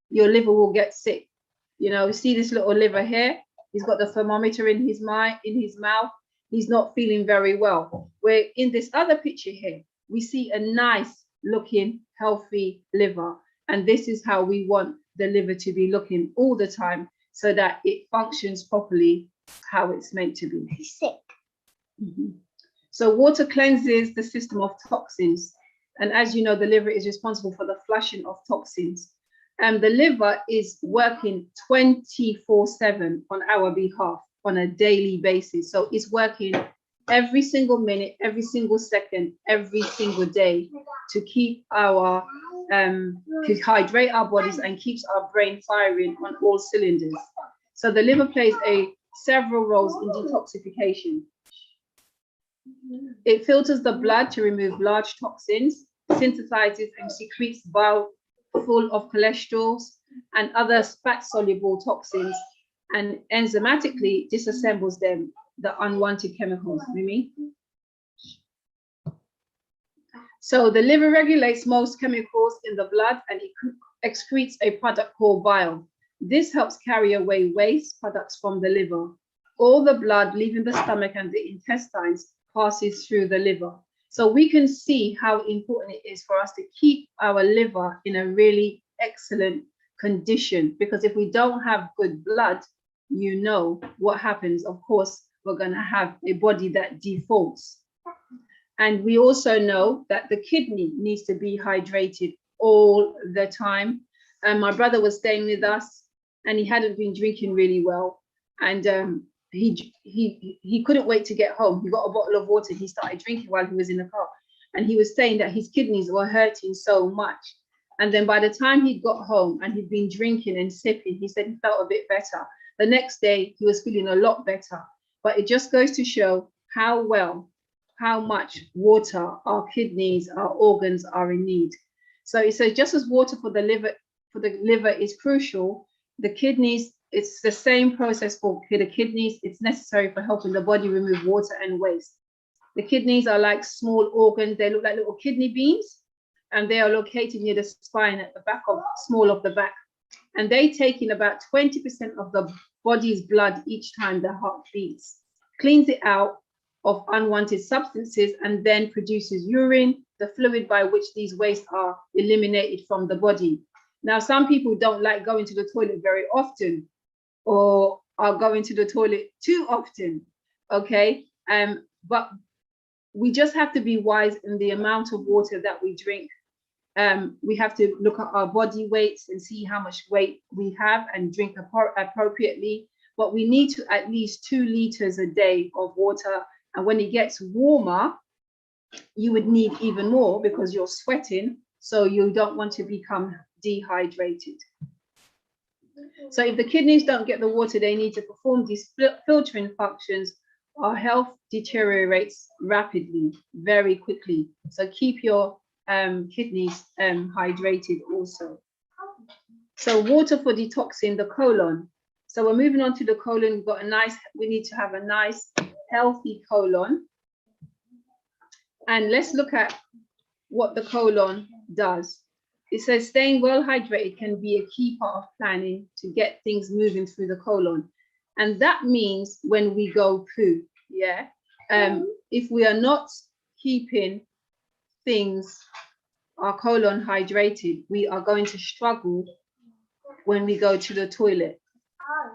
your liver will get sick. You know, see this little liver here? He's got the thermometer in his mouth. He's not feeling very well. Where in this other picture here, we see a nice looking, healthy liver. And this is how we want the liver to be looking all the time, so that it functions properly how it's meant to be. He's sick. Mm-hmm. So water cleanses the system of toxins. And as you know, the liver is responsible for the flushing of toxins. And the liver is working 24/7 on our behalf on a daily basis. So it's working every single minute, every single second, every single day to keep our, to hydrate our bodies and keeps our brain firing on all cylinders. So the liver plays several roles in detoxification. It filters the blood to remove large toxins, synthesizes and secretes bile full of cholesterol and other fat-soluble toxins, and enzymatically disassembles them, the unwanted chemicals. Mimi? So the liver regulates most chemicals in the blood, and it excretes a product called bile. This helps carry away waste products from the liver. All the blood leaving the stomach and the intestines passes through the liver. So we can see how important it is for us to keep our liver in a really excellent condition, because if we don't have good blood, you know what happens. Of course, we're going to have a body that defaults. And we also know that the kidney needs to be hydrated all the time. And my brother was staying with us, and he hadn't been drinking really well. And he couldn't wait to get home. He got a bottle of water. He started drinking while he was in the car. And he was saying that his kidneys were hurting so much. And then by the time he got home and he'd been drinking and sipping, he said he felt a bit better. The next day, he was feeling a lot better. But it just goes to show how much water our kidneys, our organs are in need. So it says, just as water for the liver is crucial, The kidneys, it's the same process for the kidneys. It's necessary for helping the body remove water and waste. The kidneys are like small organs. They look like little kidney beans, and they are located near the spine at the back of, small of the back. And they take in about 20% of the body's blood each time the heart beats, cleans it out of unwanted substances, and then produces urine, the fluid by which these wastes are eliminated from the body. Now, some people don't like going to the toilet very often, or are going to the toilet too often, okay? But we just have to be wise in the amount of water that we drink. We have to look at our body weights and see how much weight we have and drink appropriately. But we need to at least 2 liters a day of water. And when it gets warmer, you would need even more because you're sweating. So you don't want to become dehydrated. So if the kidneys don't get the water they need to perform these filtering functions, our health deteriorates rapidly, very quickly. So keep your kidneys hydrated also. So water for detoxing the colon. So we're moving on to the colon. We've got a nice, we need to have a nice healthy colon. And let's look at what the colon does. It says staying well hydrated can be a key part of planning to get things moving through the colon. And that means when we go poo, yeah? If we are not keeping things, our colon hydrated, we are going to struggle when we go to the toilet.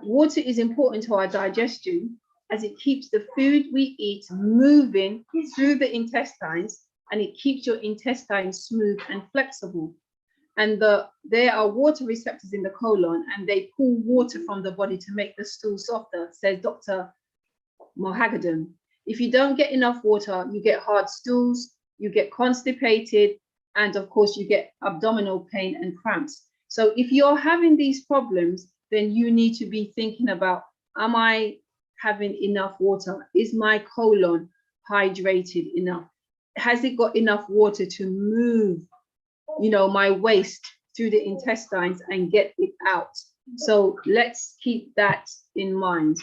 Water is important to our digestion as it keeps the food we eat moving through the intestines, and it keeps your intestines smooth and flexible. And there are water receptors in the colon, and they pull water from the body to make the stool softer, says Dr. Mohagadam. If you don't get enough water, you get hard stools, you get constipated, and of course you get abdominal pain and cramps. So if you're having these problems, then you need to be thinking about, am I having enough water? Is my colon hydrated enough? Has it got enough water to move, you know, my waste through the intestines and get it out? So let's keep that in mind.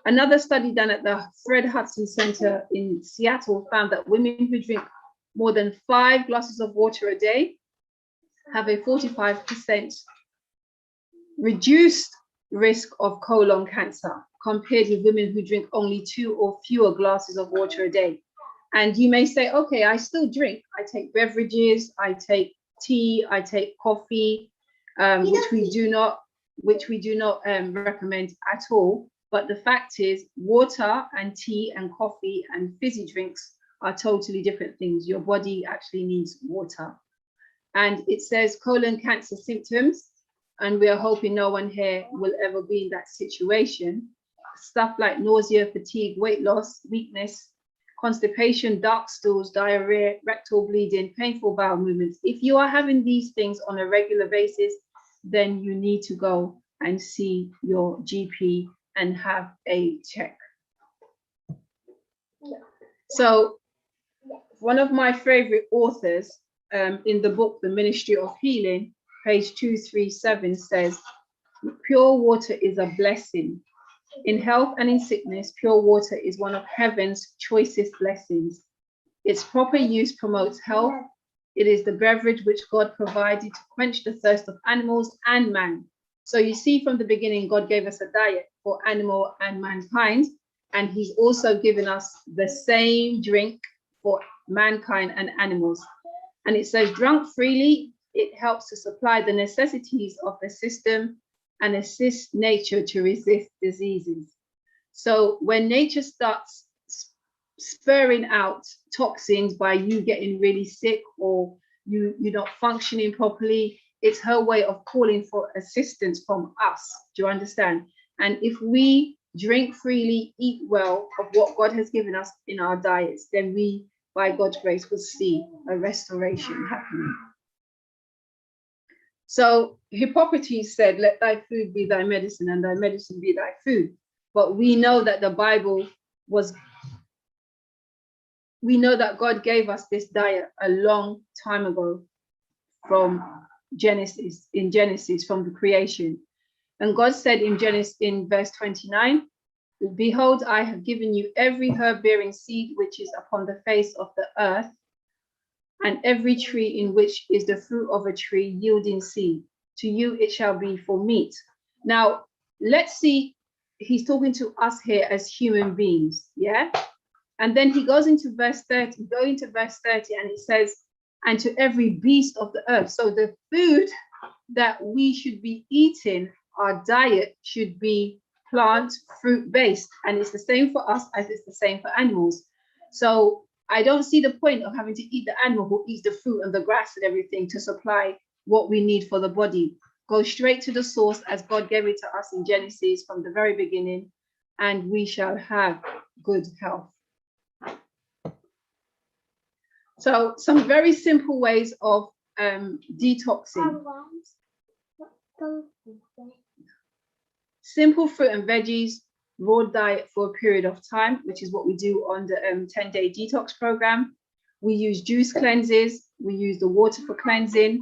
Another study done at the Fred Hudson Center in Seattle found that women who drink more than 5 glasses of water a day have a 45% reduced risk of colon cancer compared with women who drink only 2 or fewer glasses of water a day. And you may say, okay, I still drink. I take beverages, I take tea, I take coffee, which we do not recommend at all. But the fact is, water and tea and coffee and fizzy drinks are totally different things. Your body actually needs water. And it says colon cancer symptoms, and we are hoping no one here will ever be in that situation. Stuff like nausea, fatigue, weight loss, weakness, constipation, dark stools, diarrhea, rectal bleeding, painful bowel movements. If you are having these things on a regular basis, then you need to go and see your GP and have a check. So one of my favorite authors in the book, The Ministry of Healing, page 237 says, pure water is a blessing. In health and in sickness, pure water is one of heaven's choicest blessings. Its proper use promotes health. It is the beverage which God provided to quench the thirst of animals and man. So you see from the beginning, God gave us a diet for animal and mankind, and he's also given us the same drink for mankind and animals. And it says, drunk freely, it helps to supply the necessities of the system and assist nature to resist diseases. So when nature starts spurring out toxins by you getting really sick or you're not functioning properly, it's her way of calling for assistance from us. Do you understand? And if we drink freely, eat well of what God has given us in our diets, then we, by God's grace, will see a restoration happening. So Hippocrates said, let thy food be thy medicine and thy medicine be thy food. But we know that the Bible was, we know that God gave us this diet a long time ago from Genesis, from the creation. And God said in Genesis, in verse 29, behold, I have given you every herb bearing seed which is upon the face of the earth, and every tree in which is the fruit of a tree yielding seed. To you it shall be for meat. Now, let's see, he's talking to us here as human beings, yeah? And then he goes into verse 30, and it says, and to every beast of the earth. So the food that we should be eating, our diet should be plant, fruit based. And it's the same for us as it's the same for animals. So I don't see the point of having to eat the animal who eats the fruit and the grass and everything to supply what we need for the body. Go straight to the source as God gave it to us in Genesis from the very beginning, and we shall have good health. So some very simple ways of detoxing. Simple fruit and veggies, raw diet for a period of time, which is what we do on the 10-day detox program. We use juice cleanses. We use the water for cleansing.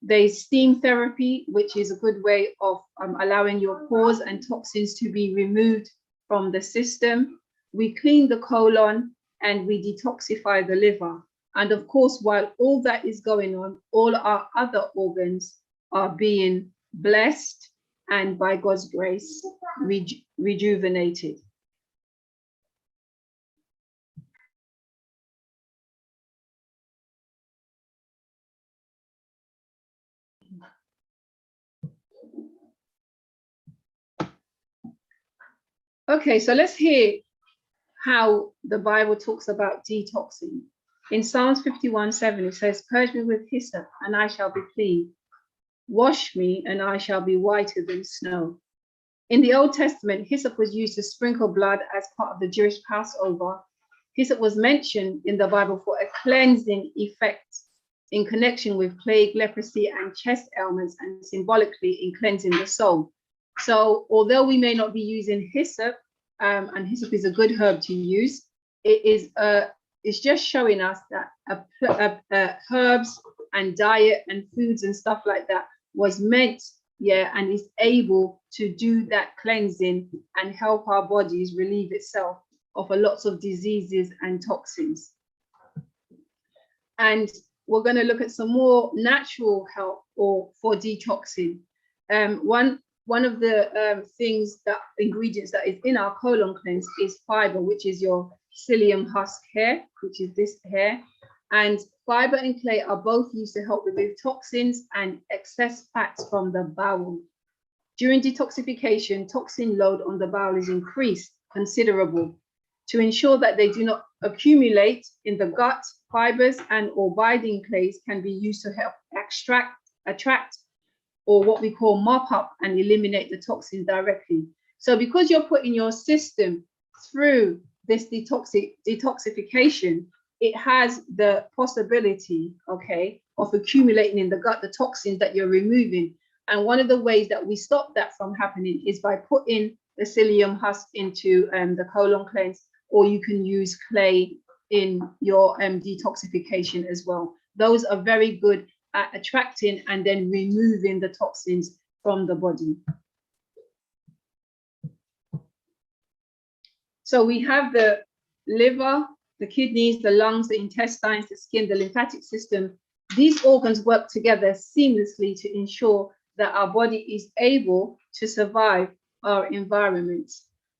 There's steam therapy, which is a good way of allowing your pores and toxins to be removed from the system. We clean the colon and we detoxify the liver. And of course, while all that is going on, all our other organs are being blessed and by God's grace, rejuvenated. Okay, so let's hear how the Bible talks about detoxing. In Psalms 51:7, it says, purge me with hyssop and I shall be clean. Wash me and I shall be whiter than snow. In the Old Testament, hyssop was used to sprinkle blood as part of the Jewish Passover. Hyssop was mentioned in the Bible for a cleansing effect in connection with plague, leprosy, and chest ailments, and symbolically in cleansing the soul. So although we may not be using hyssop, and hyssop is a good herb to use, it's just showing us that herbs and diet and foods and stuff like that was meant, and is able to do that cleansing and help our bodies relieve itself of a lots of diseases and toxins. And we're going to look at some more natural help for detoxing. One of the ingredients that is in our colon cleanse is fiber, which is your psyllium husk hair, which is this hair. And fiber and clay are both used to help remove toxins and excess fats from the bowel. During detoxification, toxin load on the bowel is increased considerable. To ensure that they do not accumulate in the gut, fibers and or binding clays can be used to help attract, or what we call mop up and eliminate the toxins directly. So because you're putting your system through this detoxification, it has the possibility, okay, of accumulating in the gut the toxins that you're removing. And one of the ways that we stop that from happening is by putting the psyllium husk into the colon cleanse, or you can use clay in your detoxification as well. Those are very good at attracting and then removing the toxins from the body. So we have the liver, the kidneys, the lungs, the intestines, the skin, the lymphatic system. These organs work together seamlessly to ensure that our body is able to survive our environment.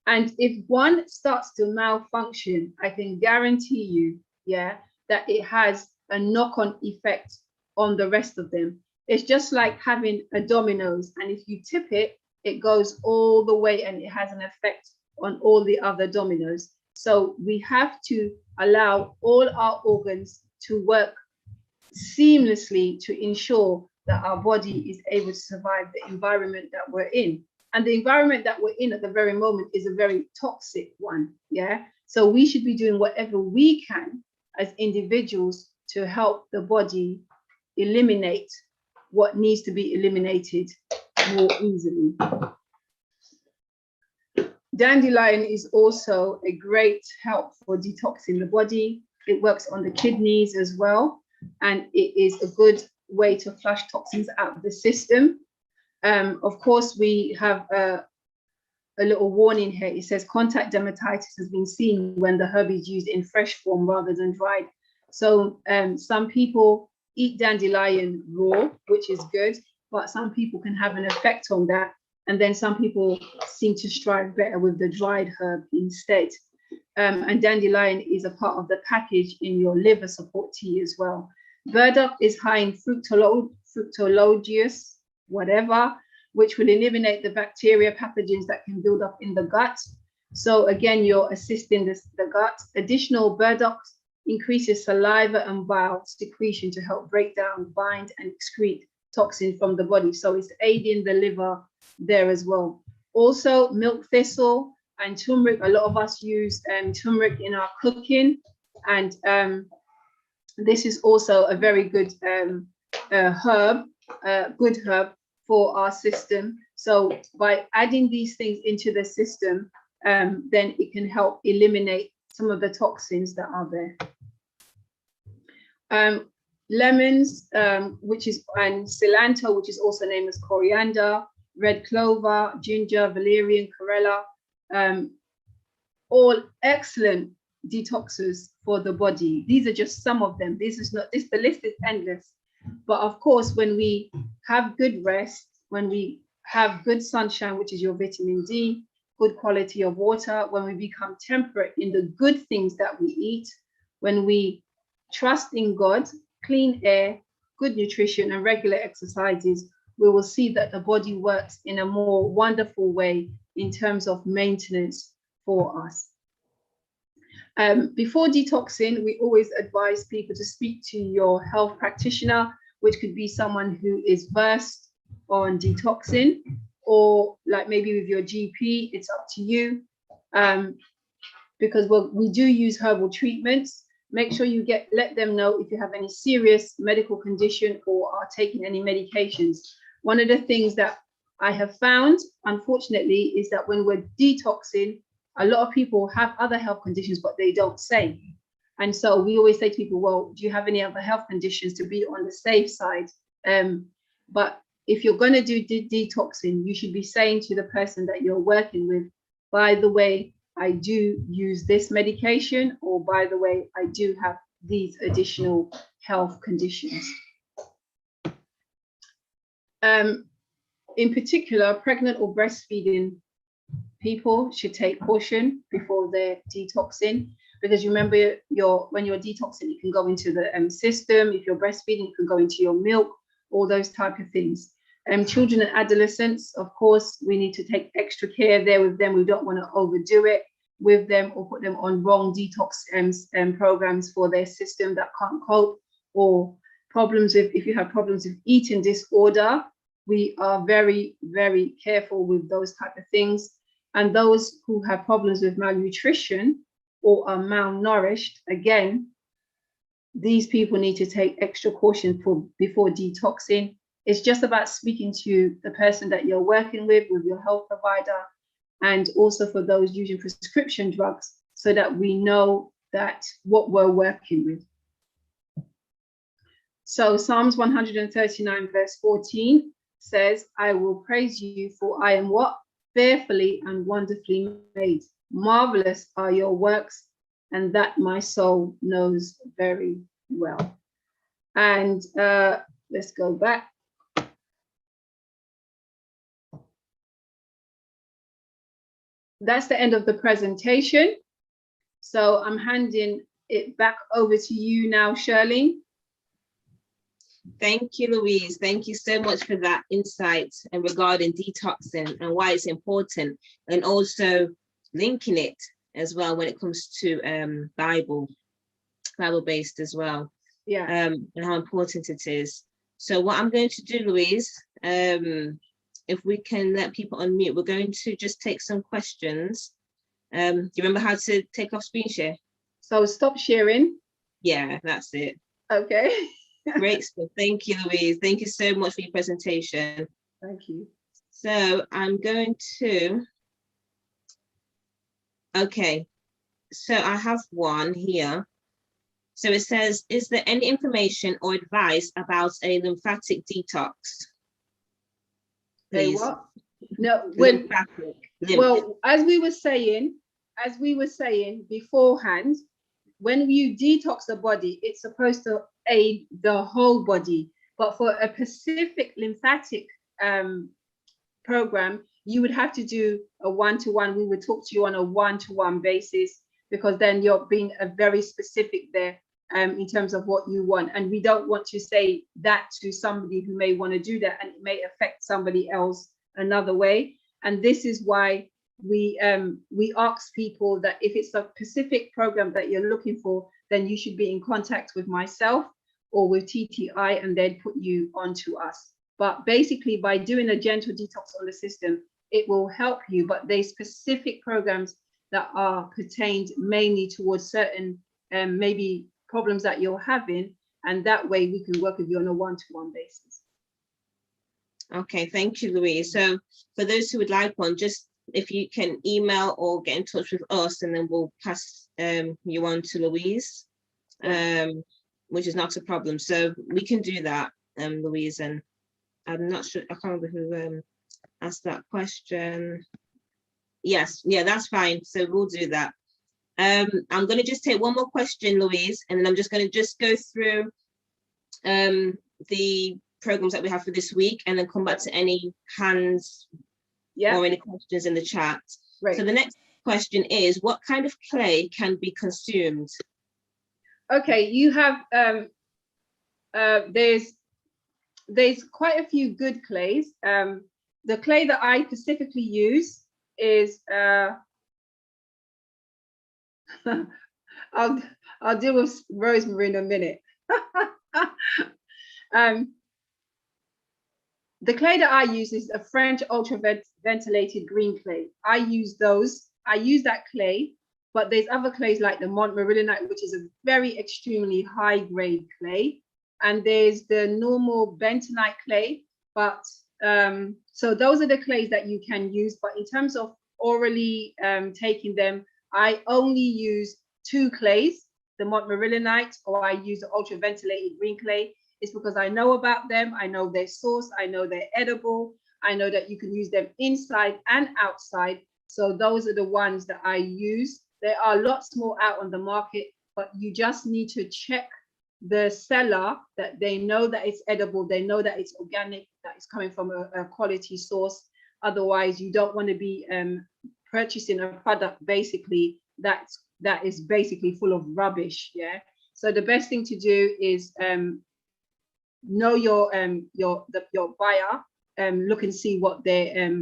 And if one starts to malfunction, I can guarantee you, that it has a knock-on effect on the rest of them. It's just like having a dominoes, and if you tip it, it goes all the way and it has an effect on all the other dominoes. So we have to allow all our organs to work seamlessly to ensure that our body is able to survive the environment that we're in. And the environment that we're in at the very moment is a very toxic one, So we should be doing whatever we can as individuals to help the body eliminate what needs to be eliminated more easily. Dandelion is also a great help for detoxing the body. It works on the kidneys as well, and it is a good way to flush toxins out of the system. Of course, we have a little warning here. It says contact dermatitis has been seen when the herb is used in fresh form rather than dried. So some people eat dandelion raw, which is good, but some people can have an effect on that. And then some people seem to strive better with the dried herb instead. And dandelion is a part of the package in your liver support tea as well. Burdock is high in fructologius, whatever, which will eliminate the bacteria pathogens that can build up in the gut. So again, you're assisting the gut. Additional burdock increases saliva and bile secretion to help break down, bind, and excrete toxins from the body. So it's aiding the liver there as well. Also, milk thistle and turmeric. A lot of us use turmeric in our cooking, and this is also a very good herb, good herb for our system. So by adding these things into the system, then it can help eliminate some of the toxins that are there. Lemons, and cilantro, which is also named as coriander, red clover, ginger, valerian, chlorella, all excellent detoxers for the body. These are just some of them. The list is endless. But of course, when we have good rest, when we have good sunshine, which is your vitamin D, good quality of water, when we become temperate in the good things that we eat, when we trust in God, clean air, good nutrition, and regular exercises, we will see that the body works in a more wonderful way in terms of maintenance for us. Before detoxing, we always advise people to speak to your health practitioner, which could be someone who is versed on detoxing, or like maybe with your GP, it's up to you. Because we do use herbal treatments. Make sure you let them know if you have any serious medical condition or are taking any medications. One of the things that I have found, unfortunately, is that when we're detoxing, a lot of people have other health conditions, but they don't say. And so we always say to people, well, do you have any other health conditions, to be on the safe side? But if you're going to do detoxing, you should be saying to the person that you're working with, by the way, I do use this medication, or by the way, I do have these additional health conditions. In particular, pregnant or breastfeeding people should take caution before they're detoxing, because you remember when you're detoxing, it can go into the system. If you're breastfeeding, it can go into your milk, all those type of things. Children and adolescents, of course, we need to take extra care there with them. We don't want to overdo it with them or put them on wrong detox programs for their system that can't cope, or problems if you have problems with eating disorder, we are very, very careful with those type of things. And those who have problems with malnutrition or are malnourished, again, these people need to take extra caution before detoxing. It's just about speaking to the person that you're working with your health provider, and also for those using prescription drugs, so that we know that what we're working with. So Psalms 139 verse 14 says, I will praise you, for I am what? Fearfully and wonderfully made. Marvelous are your works, and that my soul knows very well. And let's go back. That's the end of the presentation. So I'm handing it back over to you now, Shirley. Thank you, Louise. Thank you so much for that insight and regarding detoxing and why it's important, and also linking it as well when it comes to Bible-based as well. Yeah. And how important it is. So what I'm going to do, Louise, if we can let people unmute, we're going to just take some questions. Do you remember how to take off screen share? So stop sharing. Yeah, that's it. Okay. Great stuff. Thank you, Louise. Thank you so much for your presentation. Thank you. So I'm going to, okay, so I have one here. So it says, is there any information or advice about a lymphatic detox? please. what? No, when Lymphatic. well, as we were saying beforehand, when you detox the body, it's supposed to aid the whole body. But for a specific lymphatic program, you would have to do a one-to-one. We would talk to you on a one-to-one basis, because then you're being very specific there in terms of what you want. And we don't want to say that to somebody who may want to do that, and it may affect somebody else another way. And this is why we ask people that if it's a specific program that you're looking for, then you should be in contact with myself or with TTI, and they'd put you onto us. But basically, by doing a gentle detox on the system, it will help you. But there's specific programs that are pertained mainly towards certain maybe problems that you're having, and that way we can work with you on a one-to-one basis. Okay, thank you, Louise. So for those who would like one, just if you can email or get in touch with us, and then we'll pass you on to Louise, which is not a problem. So we can do that, Louise. And I'm not sure, I can't remember who asked that question. Yes, yeah, that's fine. So we'll do that. I'm going to just take one more question, Louise, and then I'm just going to go through the programs that we have for this week, and then come back to any hands or any questions in the chat. Right. So the next question is, what kind of clay can be consumed? Okay, you have there's quite a few good clays. The clay that I specifically use is I'll deal with rosemary in a minute. The clay that I use is a French ultra-ventilated green clay. I use that clay, but there's other clays like the Montmorillonite, which is a very extremely high grade clay. And there's the normal bentonite clay, but so those are the clays that you can use. But in terms of orally taking them, I only use two clays, the Montmorillonite, or I use the ultra-ventilated green clay. It's because I know about them, I know their source, I know they're edible, I know that you can use them inside and outside. So those are the ones that I use. There are lots more out on the market, but you just need to check the seller that they know that it's edible, they know that it's organic, that it's coming from a quality source. Otherwise, you don't want to be purchasing a product basically that is basically full of rubbish. Yeah. So the best thing to do is know your buyer, look and see what they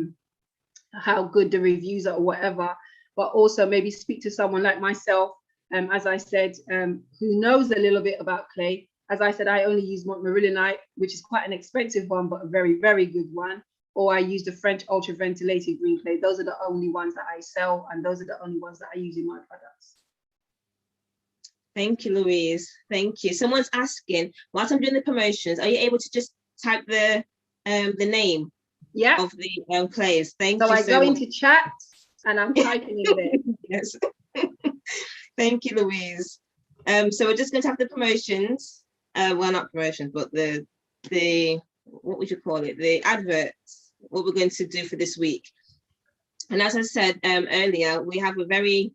how good the reviews are or whatever, but also maybe speak to someone like myself, as I said, who knows a little bit about clay. As I said, I only use Montmorillonite, which is quite an expensive one, but a very, very good one. Or I use the French ultra-ventilated green clay. Those are the only ones that I sell, and those are the only ones that I use in my products. Thank you, Louise. Thank you. Someone's asking, whilst I'm doing the promotions, are you able to just type the name of the clays? Thank you so much. So I go into chat and I'm typing in there. Yes. Thank you, Louise. So we're just going to have the promotions. Well, not promotions, but the what would you call it? The adverts, what we're going to do for this week. And as I said earlier, we have a very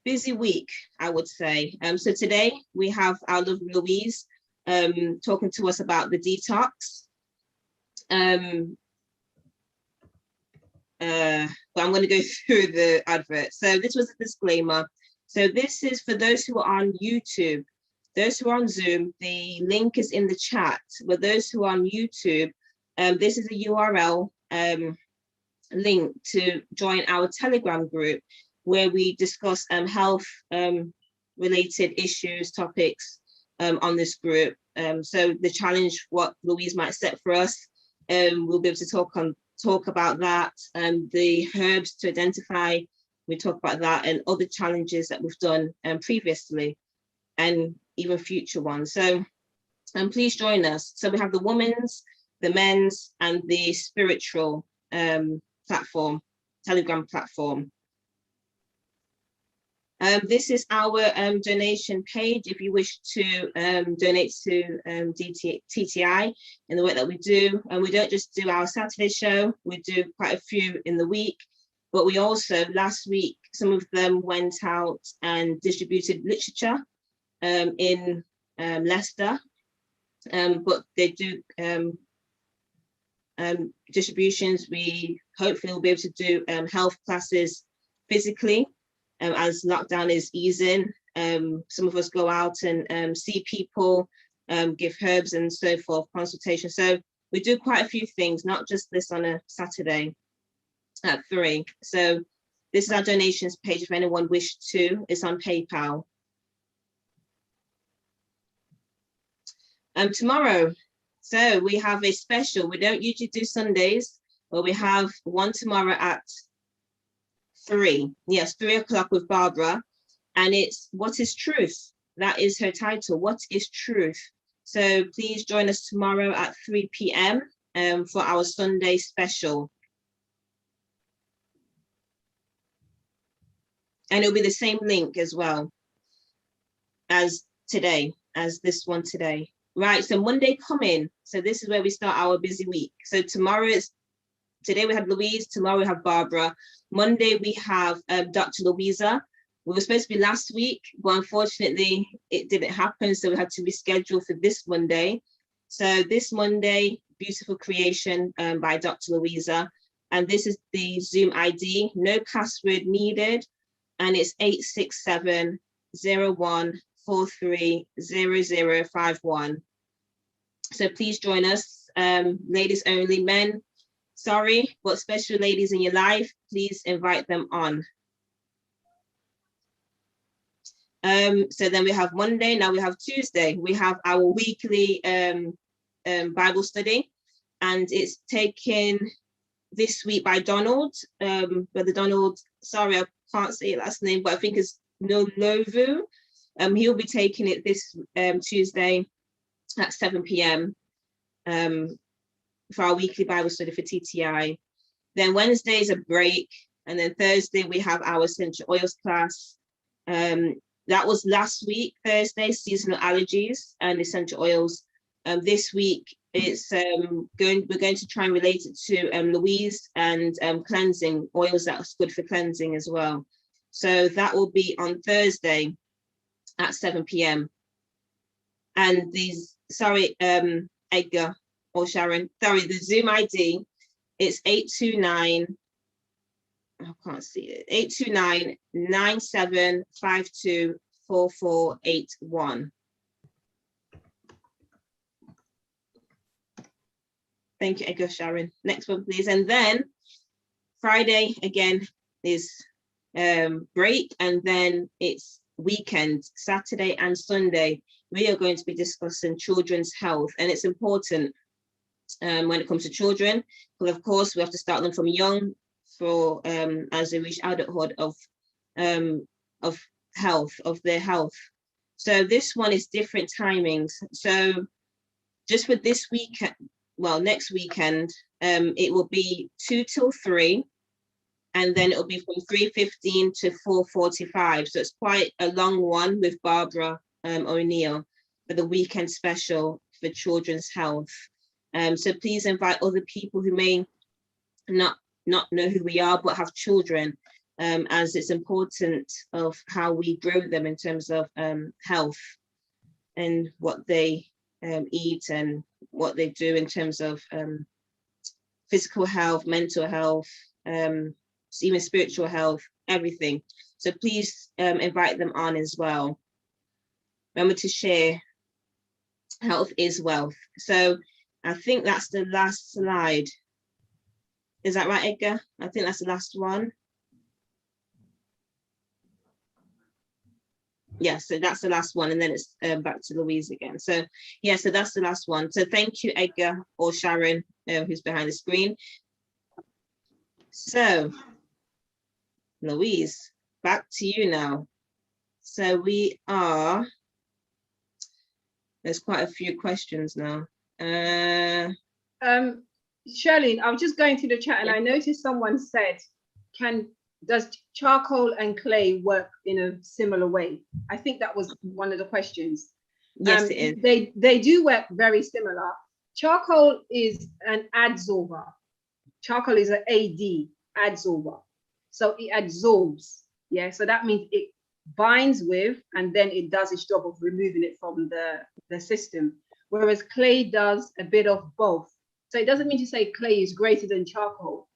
busy week, I would say. So today we have our lovely Louise talking to us about the detox. But I'm going to go through the advert. So this was a disclaimer. So this is for those who are on YouTube. Those who are on Zoom, the link is in the chat. But those who are on YouTube, this is a URL link to join our Telegram group, where we discuss health related issues, topics on this group. So the challenge, what Louise might set for us, we'll be able to talk about that, the herbs to identify, we talk about that, and other challenges that we've done previously, and even future ones. So please join us. So we have the women's, the men's, and the spiritual platform, Telegram platform. This is our donation page if you wish to donate to TTI in the work that we do. And we don't just do our Saturday show, we do quite a few in the week. But we also, last week, some of them went out and distributed literature in Leicester. But they do distributions. We hopefully will be able to do health classes physically as lockdown is easing. Some of us go out and see people, give herbs and so forth, consultation. So we do quite a few things, not just this on a Saturday at 3. So this is our donations page if anyone wished to. It's on PayPal. Tomorrow, so we have a special. We don't usually do Sundays, but we have one tomorrow at 3. Yes, 3 o'clock with Barbara. And it's What is Truth? That is her title, What is Truth? So please join us tomorrow at 3 p.m. For our Sunday special. And it'll be the same link as well as today, as this one today. Right, so Monday coming. So this is where we start our busy week. So today we have Louise, tomorrow we have Barbara. Monday we have Dr. Louisa. We were supposed to be last week, but unfortunately it didn't happen. So we had to reschedule for this Monday. So this Monday, Beautiful Creation by Dr. Louisa. And this is the Zoom ID, no password needed. And it's 867-0143-0051. So please join us, ladies only. Men, sorry, but special ladies in your life, please invite them on. So then we have Monday, now we have Tuesday. We have our weekly Bible study, and it's taken this week by Donald, Brother Donald, sorry, I can't say your last name, but I think it's Nolovu. He'll be taking it this Tuesday at 7 p.m. For our weekly Bible study for TTI. Then Wednesday is a break, and then Thursday we have our essential oils class. That was last week, Thursday, seasonal allergies and essential oils. This week it's we're going to try and relate it to Louise and cleansing oils that's good for cleansing as well. So that will be on Thursday at 7 p.m. And these, sorry, Edgar or Sharon, sorry, the Zoom ID, it's 829, I can't see it, 829-9752-4481. Thank you, Edgar, Sharon. Next one, please. And then Friday, again, is break, and then it's weekend, Saturday and Sunday. We are going to be discussing children's health, and it's important when it comes to children, because of course we have to start them from young for as they reach adulthood of health, of their health. So this one is different timings. So just for this weekend, well, next weekend, it will be 2 till 3, and then it'll be from 3:15 to 4:45. So it's quite a long one with Barbara O'Neill for the weekend special for children's health. So please invite other people who may not know who we are, but have children, as it's important of how we grow them in terms of health and what they eat and what they do in terms of physical health, mental health, even spiritual health, everything. So please invite them on as well. Remember to share. Health is wealth. So I think that's the last slide. Is that right, Edgar? I think that's the last one. Yeah, so that's the last one, and then it's back to Louise again. So yeah, so that's the last one. So thank you, Edgar or Sharon, who's behind the screen. So Louise, back to you now. So there's quite a few questions now. Shirley, I was just going through the chat and I noticed someone said, can does charcoal and clay work in a similar way? I think that was one of the questions. Yes, it is. They do work very similar. Charcoal is an adsorber. Charcoal is an adsorber. So it absorbs. Yeah, so that means it binds with, and then it does its job of removing it from the system. Whereas clay does a bit of both. So it doesn't mean to say clay is greater than charcoal.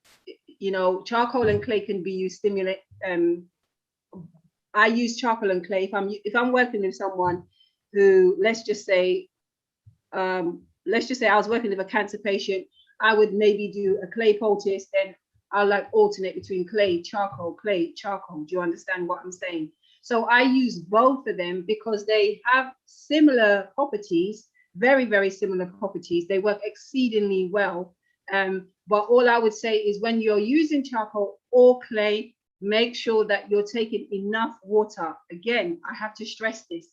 You know, charcoal and clay can be used stimulate. I use charcoal and clay if I'm working with someone who, let's just say I was working with a cancer patient, I would maybe do a clay poultice, then I'll like alternate between clay, charcoal. Do you understand what I'm saying? So I use both of them because they have similar properties, very, very similar properties. They work exceedingly well. But all I would say is when you're using charcoal or clay, make sure that you're taking enough water. Again, I have to stress this.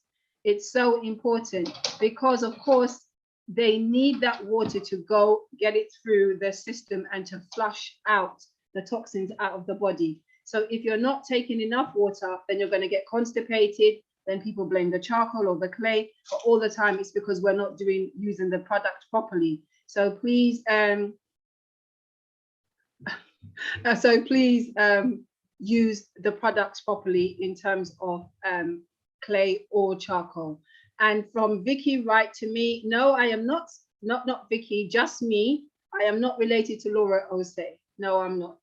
It's so important because, of course, they need that water to go get it through the system and to flush out the toxins out of the body. So if you're not taking enough water, then you're going to get constipated. Then people blame the charcoal or the clay, but all the time it's because we're not using the product properly. So please, use the products properly in terms of clay or charcoal. And from Vicky, right to me, no, I am not Vicky, just me. I am not related to Laura Ose. No, I'm not.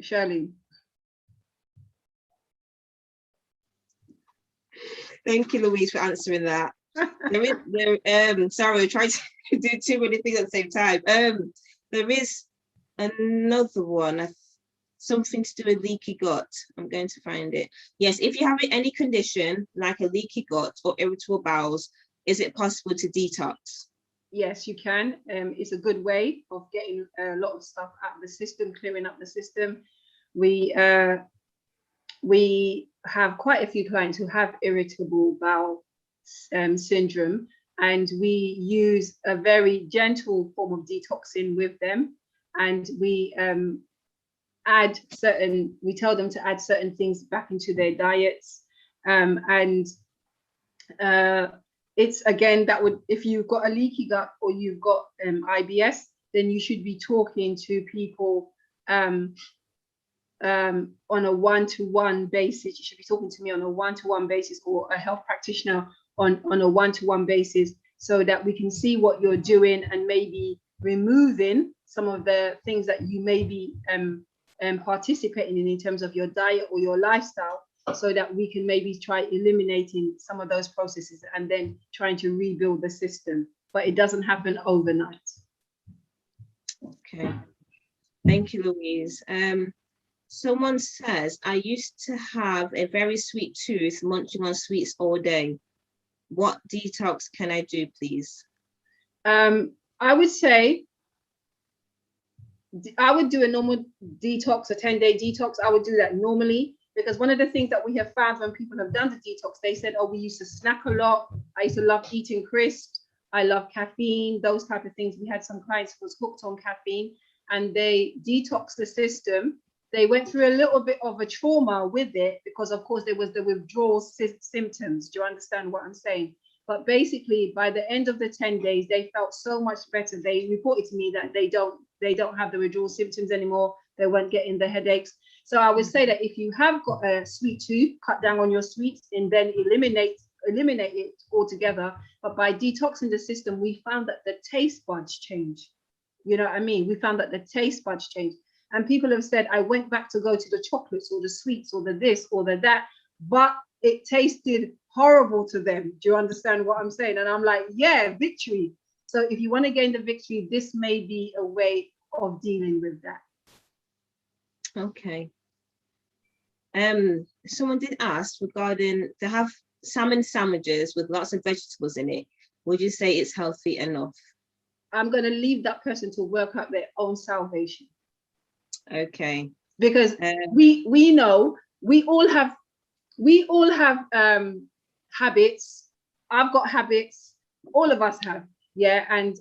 Shirley. Thank you, Louise, for answering that. Sorry, I tried to do too many things at the same time. There is another one, something to do with leaky gut. I'm going to find it. Yes, if you have any condition like a leaky gut or irritable bowels, is it possible to detox? Yes, you can. It's a good way of getting a lot of stuff out of the system, clearing up the system. We have quite a few clients who have irritable bowel syndrome, and we use a very gentle form of detoxing with them, and we tell them to add certain things back into their diets, it's again that would, if you've got a leaky gut or you've got IBS, then you should be talking to people on a one-to-one basis. You should be talking to me on a one-to-one basis, or a health practitioner on a one-to-one basis, so that we can see what you're doing and maybe removing some of the things that you may be participating in terms of your diet or your lifestyle, so that we can maybe try eliminating some of those processes and then trying to rebuild the system. But it doesn't happen overnight. Okay, thank you, Louise. Someone says, I used to have a very sweet tooth, munching on sweets all day. What detox can I do, please? I would say I would do a normal detox, a 10-day detox. I would do that normally, because one of the things that we have found when people have done the detox, they said, oh, we used to snack a lot. I used to love eating crisps. I love caffeine, those type of things. We had some clients who was hooked on caffeine, and they detoxed the system. They went through a little bit of a trauma with it because, of course, there was the withdrawal symptoms. Do you understand what I'm saying? But basically, by the end of the 10 days, they felt so much better. They reported to me that they don't have the withdrawal symptoms anymore. They weren't getting the headaches. So I would say that if you have got a sweet tooth, cut down on your sweets and then eliminate it altogether. But by detoxing the system, we found that the taste buds change. You know what I mean? We found that the taste buds change. And people have said, I went back to go to the chocolates or the sweets or the this or the that, but it tasted horrible to them. Do you understand what I'm saying? And I'm like, yeah, victory. So if you want to gain the victory, this may be a way of dealing with that. Okay. Someone did ask regarding, to have salmon sandwiches with lots of vegetables in it, would you say it's healthy enough? I'm going to leave that person to work out their own salvation. Okay. Because we know we all have habits. I've got habits. All of us have. Yeah. And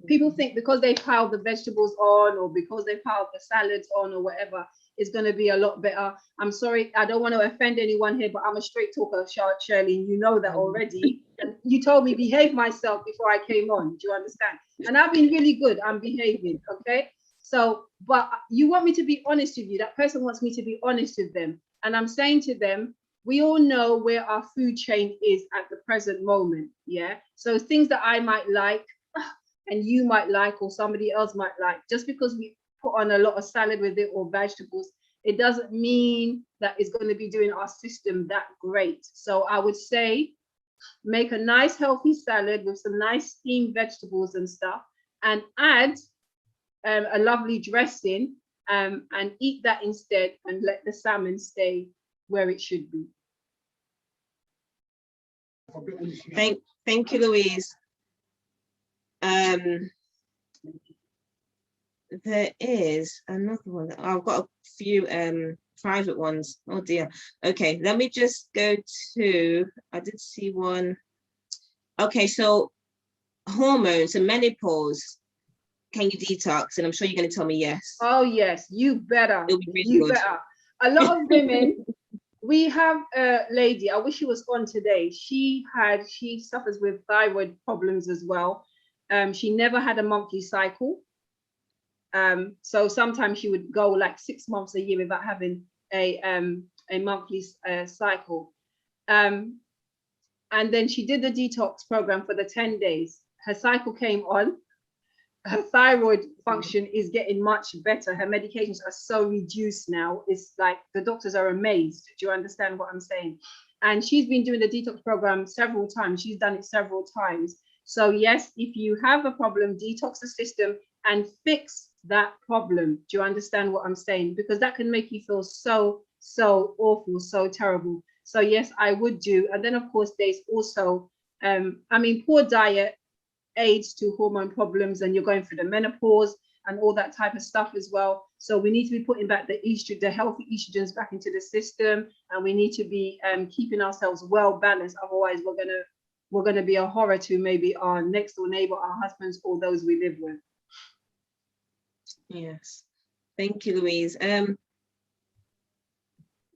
people think because they piled the vegetables on, or because they piled the salads on, or whatever, is going to be a lot better. I'm sorry, I don't want to offend anyone here, but I'm a straight talker, Shirley, and you know that already. And you told me behave myself before I came on. Do you understand? And I've been really good. I'm behaving, okay? So, but you want me to be honest with you. That person wants me to be honest with them. And I'm saying to them, we all know where our food chain is at the present moment, yeah? So things that I might like and you might like or somebody else might like, just because we put on a lot of salad with it or vegetables, it doesn't mean that it's going to be doing our system that great. So I would say make a nice healthy salad with some nice steamed vegetables and stuff, and add a lovely dressing, and eat that instead, and let the salmon stay where it should be. Thank you, Louise. There is another one. I've got a few private ones. Oh dear. Okay, let me just go to, I did see one. Okay, so hormones and menopause, can you detox? And I'm sure you're going to tell me yes. Oh yes, you better. It'll be really You good. better. A lot of women, we have a lady, I wish she was on today. She suffers with thyroid problems as well. She never had a monthly cycle. So sometimes she would go like 6 months a year without having a monthly cycle. And then she did the detox program for the 10 days. Her cycle came on. Her thyroid function is getting much better. Her medications are so reduced now. It's like the doctors are amazed. Do you understand what I'm saying? And she's been doing the detox program several times. She's done it several times. So yes, if you have a problem, detox the system and fix that problem. Do you understand what I'm saying? Because that can make you feel so awful, so terrible. So yes, I would do. And then of course there's also, poor diet aids to hormone problems, and you're going through the menopause and all that type of stuff as well. So we need to be putting back the healthy estrogens back into the system, and we need to be keeping ourselves well balanced. Otherwise, we're gonna be a horror to maybe our next door neighbor, our husbands, or those we live with. Yes, thank you, Louise.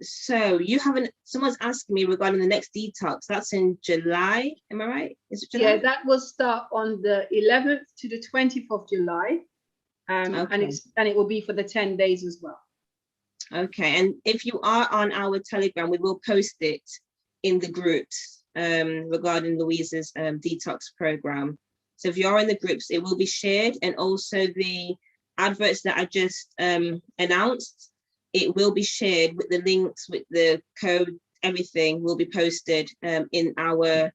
So you haven't, someone's asking me regarding the next detox. That's in July, am I right? Is it July? Yeah, that will start on the 11th to the 20th of July. Okay. And it will be for the 10 days as well. Okay, and if you are on our Telegram, we will post it in the groups regarding Louise's detox program. So if you are in the groups, it will be shared, and also the adverts that I just announced, it will be shared with the links, with the code, everything will be posted in our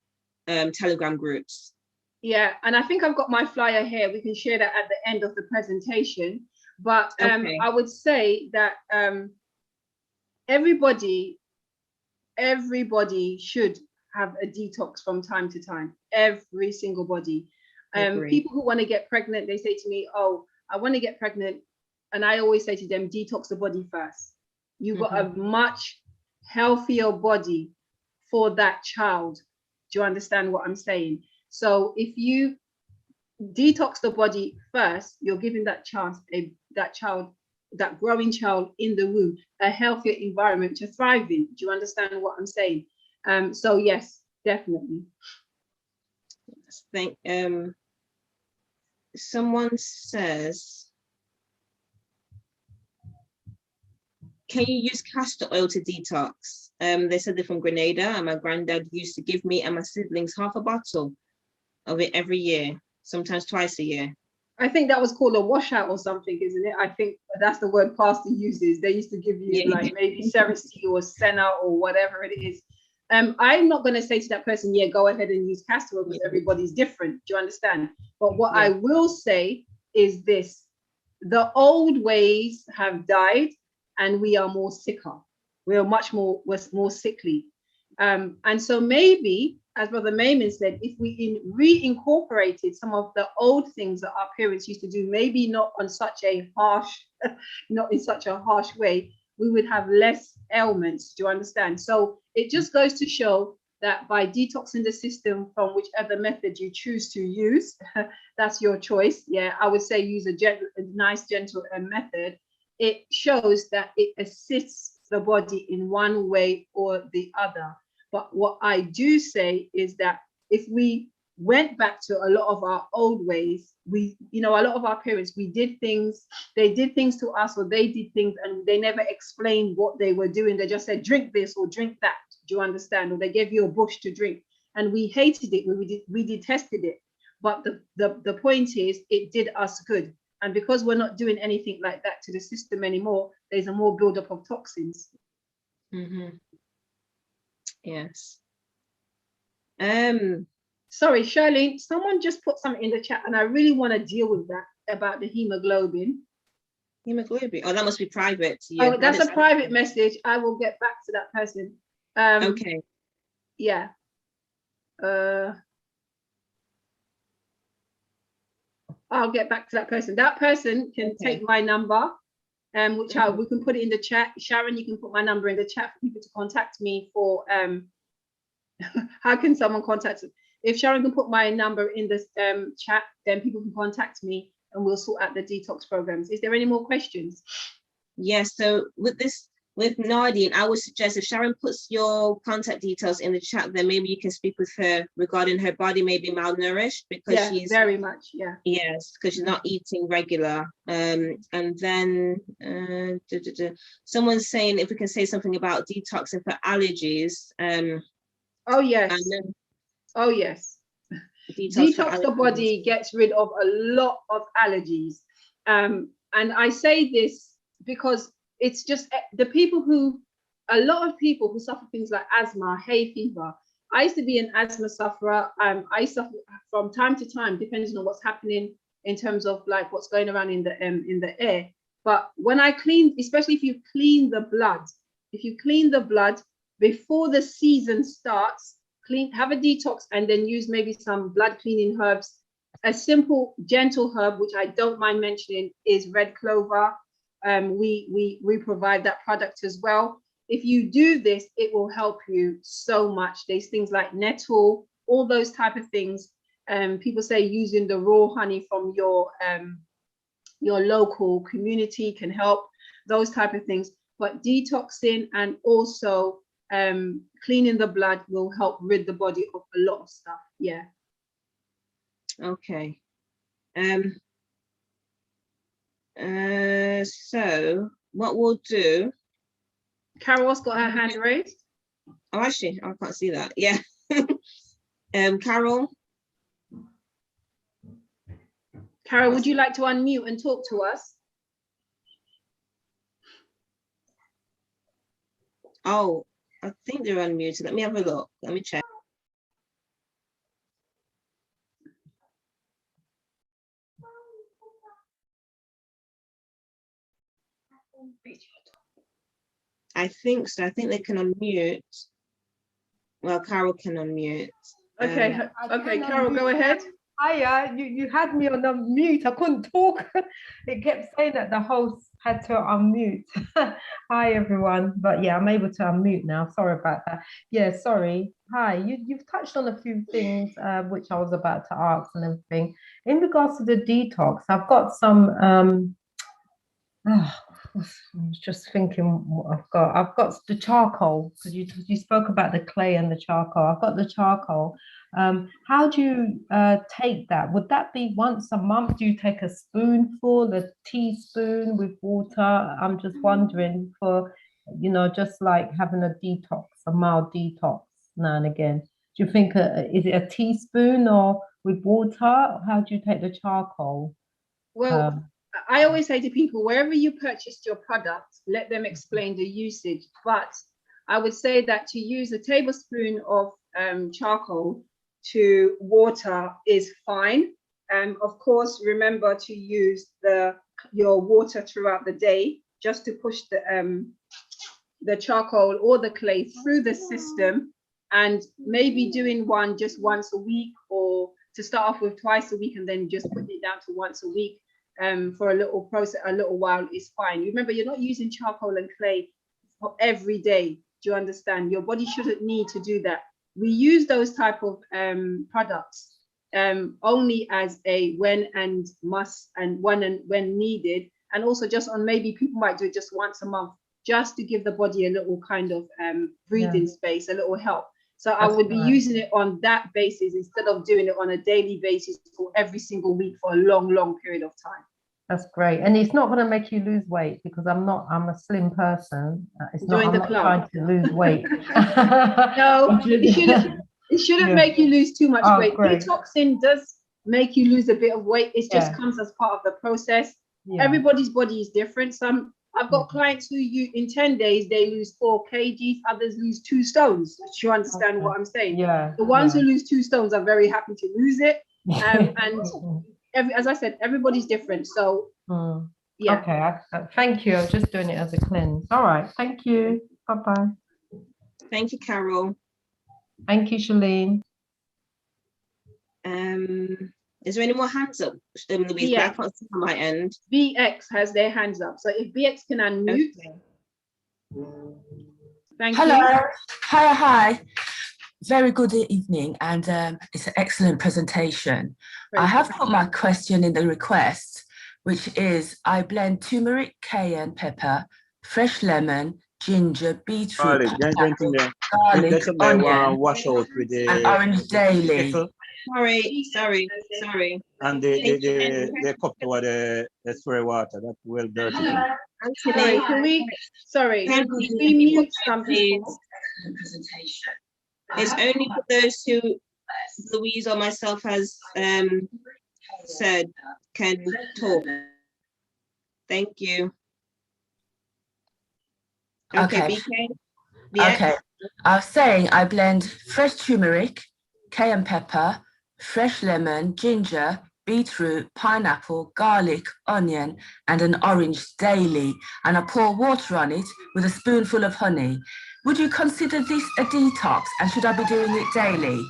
Telegram groups. Yeah, and I think I've got my flyer here. We can share that at the end of the presentation. But Okay. I would say that everybody should have a detox from time to time. Every single body. People who want to get pregnant, they say to me, oh, I want to get pregnant. And I always say to them, detox the body first. You've got a much healthier body for that child. Do you understand what I'm saying? So if you detox the body first, you're giving that growing child in the womb a healthier environment to thrive in. Do you understand what I'm saying? So yes, definitely. Someone says, can you use castor oil to detox? They said they're from Grenada, and my granddad used to give me and my siblings half a bottle of it every year, sometimes twice a year. I think that was called a washout or something, isn't it? I think that's the word pastor uses. They used to give you like maybe Ceresty or Senna or whatever it is. I'm not going to say to that person, yeah, go ahead and use castor oil, because everybody's different. Do you understand? But what I will say is this: the old ways have died, and we are more sicker. We're more sickly. And so maybe, as Brother Mayman said, if we reincorporated some of the old things that our parents used to do, maybe not in such a harsh way, we would have less ailments. Do you understand? So it just goes to show that by detoxing the system from whichever method you choose to use, that's your choice. Yeah, I would say use a nice, gentle method. it shows that it assists the body in one way or the other. But what I do say is that if we went back to a lot of our old ways, we, you know, a lot of our parents, we did things, they did things to us, or they did things and they never explained what they were doing. They just said, drink this or drink that. Do you understand? Or they gave you a bush to drink. And we hated it, we detested it. But the point is, it did us good. And because we're not doing anything like that to the system anymore, there's a more buildup of toxins. Mm-hmm. Yes. Sorry, Charlene, someone just put something in the chat and I really want to deal with that about the hemoglobin. Hemoglobin. Oh, that must be private. Yeah. Oh, that's a private message. I will get back to that person. Okay. Yeah. I'll get back to that person. That person can take my number, which we can put it in the chat. Sharon, you can put my number in the chat for people to contact me for. How can someone contact me? If Sharon can put my number in this chat, then people can contact me and we'll sort out the detox programs. Is there any more questions? Yes. So with Nadine, I would suggest if Sharon puts your contact details in the chat, then maybe you can speak with her regarding her body may be malnourished because she's very much, yeah. Yes, because she's not eating regular. And then someone's saying if we can say something about detoxing for allergies. Oh yes. Oh yes. Detox the body gets rid of a lot of allergies. And I say this because it's just the people who, a lot of people who suffer things like asthma, hay fever. I used to be an asthma sufferer. I suffer from time to time, depending on what's happening in terms of like what's going around in the air. But when I clean, especially if you clean the blood before the season starts, have a detox and then use maybe some blood cleaning herbs. A simple, gentle herb, which I don't mind mentioning, is red clover. We provide that product as well. If you do this, it will help you so much. There's things like nettle, all those type of things. People say using the raw honey from your local community can help, those type of things. But detoxing and also cleaning the blood will help rid the body of a lot of stuff. Yeah. Okay. So what we'll do. Carol's got her hand raised. Oh, actually, I can't see that. Yeah. Carol. Carol, would you like to unmute and talk to us? Oh, I think they're unmuted. Let me have a look. Let me check. I think so. I think they can unmute. Well, Carol can unmute. Okay, okay, Carol, go ahead. Hiya, you had me on mute. I couldn't talk. It kept saying that the host had to unmute. Hi, everyone. But yeah, I'm able to unmute now. Sorry about that. Yeah, sorry. Hi, you've touched on a few things which I was about to ask and everything. In regards to the detox, I've got some I was just thinking what I've got. I've got the charcoal, because you spoke about the clay and the charcoal. I've got the charcoal. How do you take that? Would that be once a month? Do you take a spoonful, a teaspoon with water? I'm just wondering for, just like having a detox, a mild detox now and again. Do you think, is it a teaspoon or with water? How do you take the charcoal? Well, I always say to people, wherever you purchased your product, let them explain the usage. But I would say that to use a tablespoon of charcoal to water is fine. Of course, remember to use your water throughout the day, just to push the charcoal or the clay through the system, and maybe doing one just once a week, or to start off with twice a week and then just put it down to once a week. For a little while is fine. Remember, you're not using charcoal and clay every day. Do you understand? Your body shouldn't need to do that. We use those type of products only as a when and must and when needed. and also just on maybe people might do it just once a month, just to give the body a little kind of breathing space, a little help. So I would be using it on that basis instead of doing it on a daily basis or every single week for a long period of time. That's great. And it's not going to make you lose weight, because I'm a slim person. It's not, I'm not trying to lose weight. No, it shouldn't make you lose too much weight. Great. Detoxing does make you lose a bit of weight. It just comes as part of the process. Everybody's body is different. I've got clients who in 10 days, they lose 4 kgs, others lose 2 stones. Do you understand what I'm saying? Yeah. The ones who lose 2 stones are very happy to lose it. And as I said, everybody's different. So, yeah. Okay, thank you. I was just doing it as a cleanse. All right, thank you. Bye-bye. Thank you, Carol. Thank you, Shalene. Is there any more hands up, Louise? I can't see on my end. BX has their hands up. So if BX can unmute. Thank you. Hello. Hi. Very good evening, and it's an excellent presentation. I have put my question in the request, which is I blend turmeric, cayenne pepper, fresh lemon, ginger, beetroot, garlic, onion, wash out with the and orange daily. Sorry. And the cup over the spray water, that will dirty. Anthony, can we mute some people? It's only for those who Louise or myself has said can talk. Thank you. Okay. BK? Okay. I was saying I blend fresh turmeric, cayenne pepper, fresh lemon, ginger, beetroot, pineapple, garlic, onion, and an orange daily, and I pour water on it with a spoonful of honey. Would you consider this a detox, and should I be doing it daily?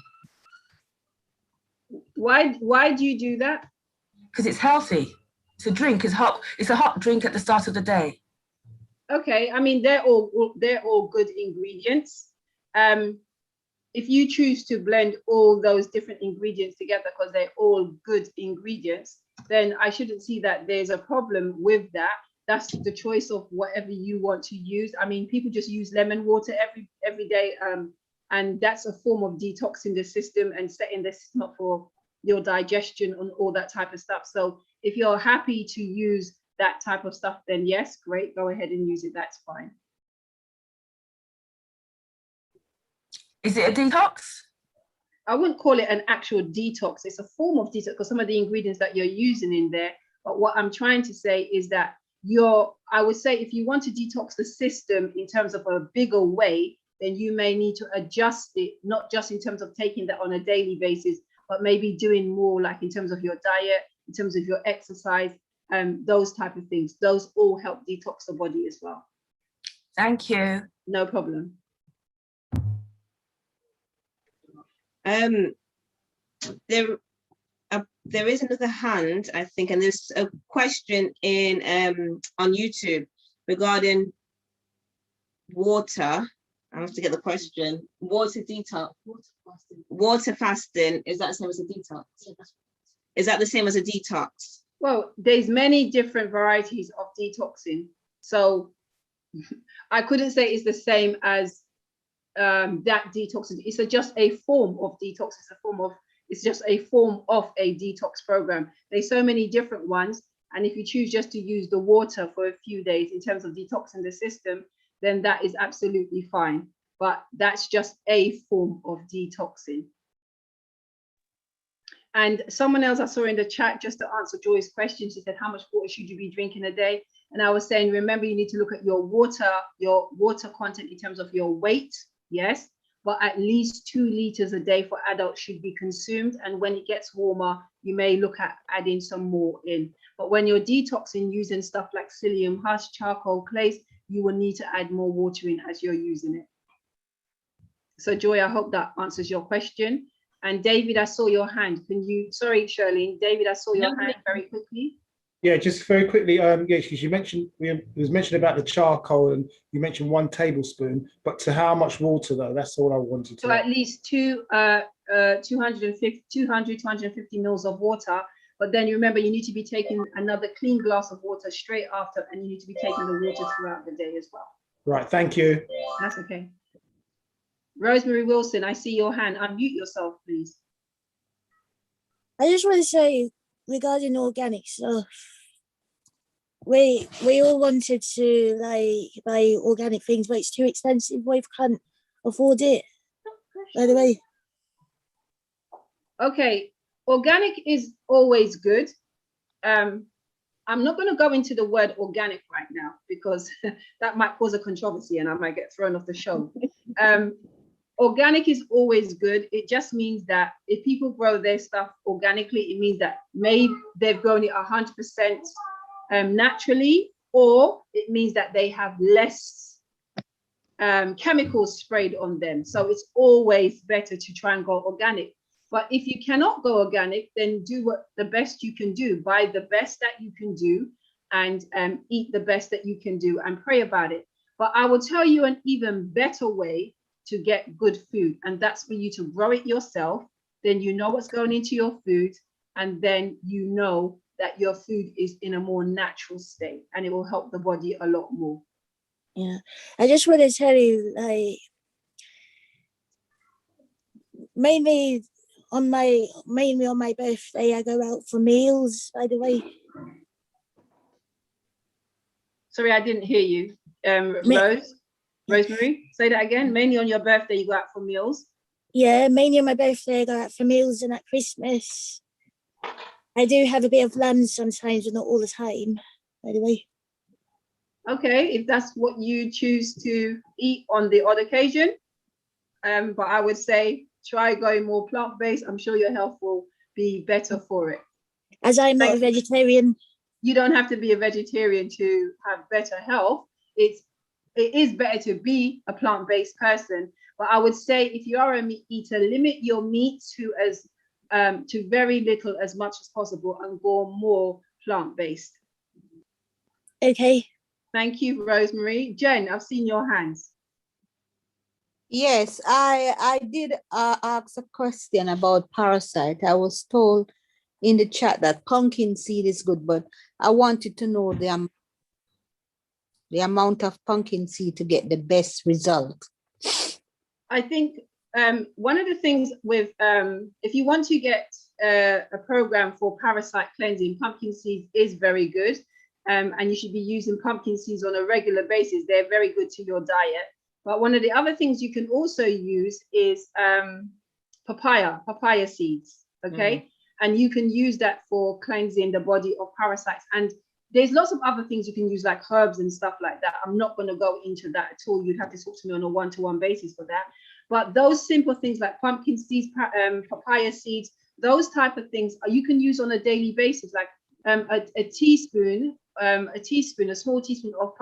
Why do you do that? Because it's healthy. It's a drink. It's a hot drink at the start of the day. Okay, I mean they're all good ingredients. If you choose to blend all those different ingredients together because they're all good ingredients, then I shouldn't see that there's a problem with that. That's the choice of whatever you want to use. I mean, people just use lemon water every day, and that's a form of detoxing the system and setting the system up for your digestion and all that type of stuff. So if you're happy to use that type of stuff, then yes, great, go ahead and use it. That's fine. Is it a detox? I wouldn't call it an actual detox. It's a form of detox because some of the ingredients that you're using in there. But what I'm trying to say is that I would say if you want to detox the system in terms of a bigger way, then you may need to adjust it, not just in terms of taking that on a daily basis, but maybe doing more like in terms of your diet, in terms of your exercise, those type of things. Those all help detox the body as well. Thank you. No problem. There is another hand, I think, and there's a question on YouTube regarding water. I have to get the question. Water detox. Water fasting. Is that the same as a detox? Is that the same as a detox? Well, there's many different varieties of detoxing. So I couldn't say it's the same as that detox. It's just a form of detox. It's just a form of a detox program. There's so many different ones. And if you choose just to use the water for a few days in terms of detoxing the system, then that is absolutely fine. But that's just a form of detoxing. And someone else I saw in the chat, just to answer Joy's question, she said, how much water should you be drinking a day? And I was saying, remember, you need to look at your water content in terms of your weight, yes, but at least 2 liters a day for adults should be consumed. And when it gets warmer, you may look at adding some more in. But when you're detoxing using stuff like psyllium husk, charcoal, clays, you will need to add more water in as you're using it. So Joy, I hope that answers your question. And David, I saw your hand. Sorry, Shirley, David, I saw your hand very quickly. Yeah, just very quickly. Because you mentioned, it was mentioned about the charcoal, and you mentioned 1 tablespoon, but to how much water though? That's all I wanted to So know. at least 250 mils of water. But then remember, you need to be taking another clean glass of water straight after, and you need to be taking the water throughout the day as well. Right, thank you. That's okay. Rosemary Wilson, I see your hand. Unmute yourself, please. I just want to say regarding organic stuff, we all wanted to like buy organic things, but it's too expensive. We can't afford it. By the way. Okay, organic is always good. I'm not going to go into the word organic right now because that might cause a controversy and I might get thrown off the show. Organic is always good. It just means that if people grow their stuff organically, it means that maybe they've grown it 100% naturally, or it means that they have less chemicals sprayed on them. So it's always better to try and go organic. But if you cannot go organic, then do what the best you can do. Buy the best that you can do and eat the best that you can do and pray about it. But I will tell you an even better way to get good food, and that's for you to grow it yourself. Then you know what's going into your food, and then you know that your food is in a more natural state, and it will help the body a lot more. Yeah, I just want to tell you, like, mainly on my birthday, I go out for meals. By the way. Sorry, I didn't hear you, Rosemary, say that again. Mainly on your birthday, you go out for meals? Yeah, mainly on my birthday, I go out for meals, and at Christmas, I do have a bit of lamb sometimes, but not all the time, by the way. Okay, if that's what you choose to eat on the odd occasion, but I would say try going more plant-based. I'm sure your health will be better for it. As I'm not a vegetarian. You don't have to be a vegetarian to have better health. It is better to be a plant-based person, but I would say if you are a meat eater, limit your meat to very little as much as possible and go more plant-based. Okay. Thank you, Rosemary. Jen, I've seen your hands. Yes, I did ask a question about parasite. I was told in the chat that pumpkin seed is good, but I wanted to know the amount of pumpkin seed to get the best result. I think one of the things with, if you want to get a program for parasite cleansing, pumpkin seeds is very good. And you should be using pumpkin seeds on a regular basis. They're very good to your diet. But one of the other things you can also use is papaya seeds, okay? And you can use that for cleansing the body of parasites. And there's lots of other things you can use, like herbs and stuff like that. I'm not going to go into that at all. You'd have to talk to me on a one-to-one basis for that. But those simple things like pumpkin seeds, papaya seeds, those type of things you can use on a daily basis, like a teaspoon, a small teaspoon of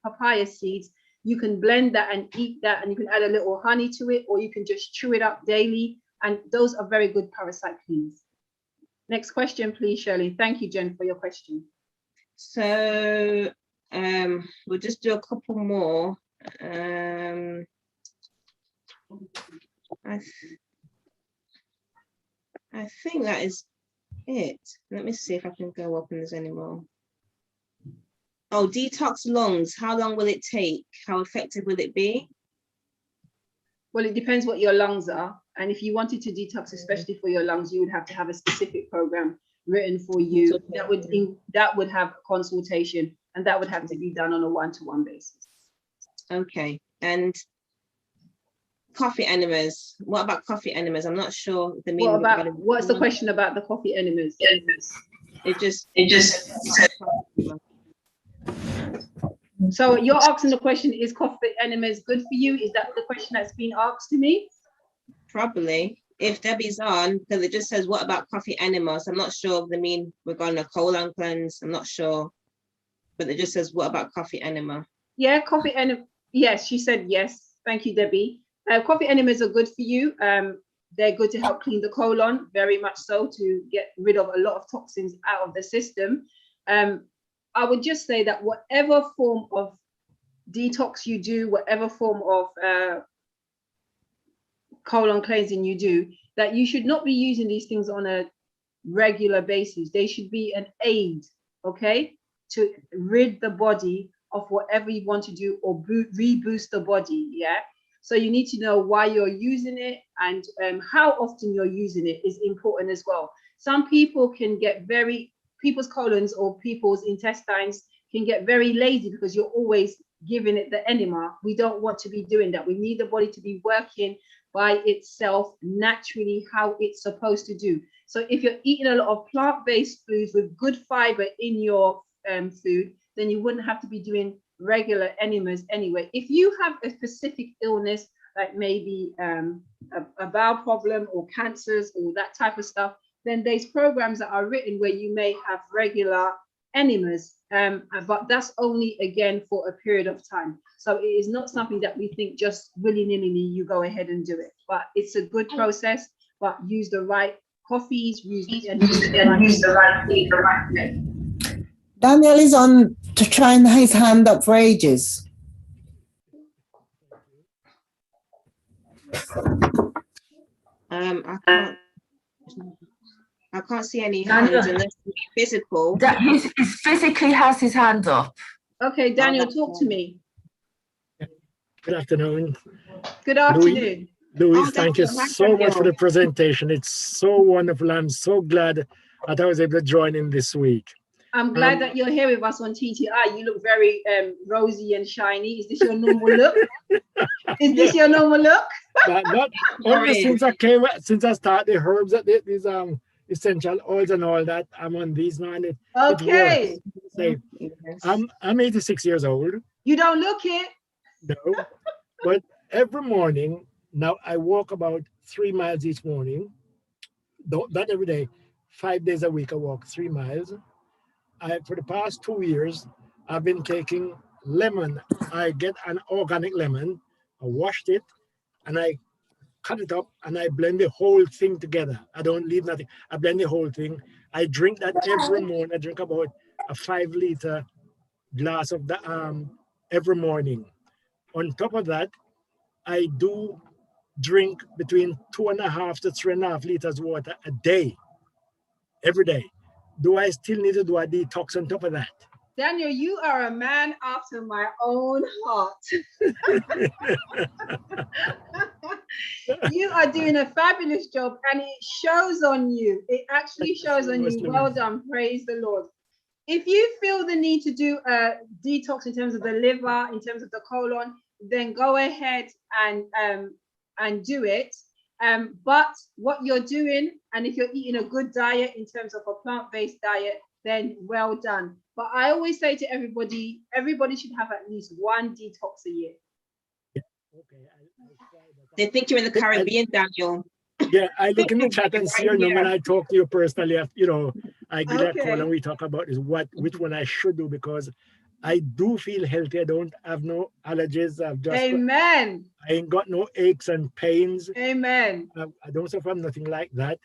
papaya seeds. You can blend that and eat that, and you can add a little honey to it, or you can just chew it up daily. And those are very good parasite cleans. Next question, please, Shirley. Thank you, Jen, for your question. So we'll just do a couple more. I think that is it. Let me see if I can go up and there's any more. Oh, detox lungs. How long will it take? How effective will it be? Well, it depends what your lungs are. And if you wanted to detox, especially for your lungs, you would have to have a specific program written for you. That would have a consultation, and that would have to be done on a one-to-one basis. Okay. And coffee enemas. What about coffee enemas? I'm not sure the meaning. What's the question about the coffee enemas? It just. So you're asking the question, is coffee enemas good for you? Is that the question that's been asked to me? Probably. If Debbie's on, because it just says, what about coffee enemas? I'm not sure of the mean regarding a colon cleanse. I'm not sure. But it just says, what about coffee enema? Yeah, coffee enema. Yes, she said yes. Thank you, Debbie. Coffee enemas are good for you. They're good to help clean the colon, very much so, to get rid of a lot of toxins out of the system. I would just say that whatever form of detox you do, whatever form of colon cleansing you do, that you should not be using these things on a regular basis. They should be an aid, okay, to rid the body of whatever you want to do or reboost the body. Yeah. So you need to know why you're using it, and how often you're using it is important as well. Some people can get people's colons or people's intestines can get very lazy because you're always giving it the enema. We don't want to be doing that. We need the body to be working by itself naturally how it's supposed to do. So if you're eating a lot of plant-based foods with good fiber in your food, then you wouldn't have to be doing regular enemas anyway. If you have a specific illness, like maybe a bowel problem or cancers or that type of stuff, then there's programs that are written where you may have regular enemas, but that's only again for a period of time. So it is not something that we think just willy-nilly you go ahead and do it, but it's a good process. But use the right coffees, use the right thing. Daniel is on to trying his hand up for ages. I can't see any hands unless it's physical. He physically has his hand up. Okay, Daniel, talk to me. Good afternoon. Good afternoon. Louise, thank you so much for the presentation. It's so wonderful. I'm so glad that I was able to join in this week. I'm glad that you're here with us on TTI. You look very rosy and shiny. Is this your normal look? Is this your normal look? Not only since I started the herbs, these essential oils and all that. I'm on these now. And okay. It I'm 86 years old. You don't look it. No, but every morning now I walk about 3 miles each morning. Not every day, 5 days a week I walk 3 miles. For the past 2 years, I've been taking lemon. I get an organic lemon, I washed it, and I cut it up, and I blend the whole thing together. I don't leave nothing. I blend the whole thing. I drink that every morning. I drink about a 5-liter glass of that every morning. On top of that, I do drink between 2.5 to 3.5 liters water a day, every day. Do I still need to do a detox on top of that? Daniel, you are a man after my own heart. You are doing a fabulous job, and it shows on you. It actually shows on you. Well done. Praise the Lord. If you feel the need to do a detox in terms of the liver, in terms of the colon, then go ahead and do it. But what you're doing, and if you're eating a good diet in terms of a plant-based diet, then well done. But I always say to everybody should have at least one detox a year. They think you're in the Caribbean, Daniel. Yeah, I look in the chat and see your number, and I talk to you personally. I give that call and we talk about which one I should do, because I do feel healthy. I don't have no allergies. Amen. I ain't got no aches and pains. Amen. I don't suffer from nothing like that.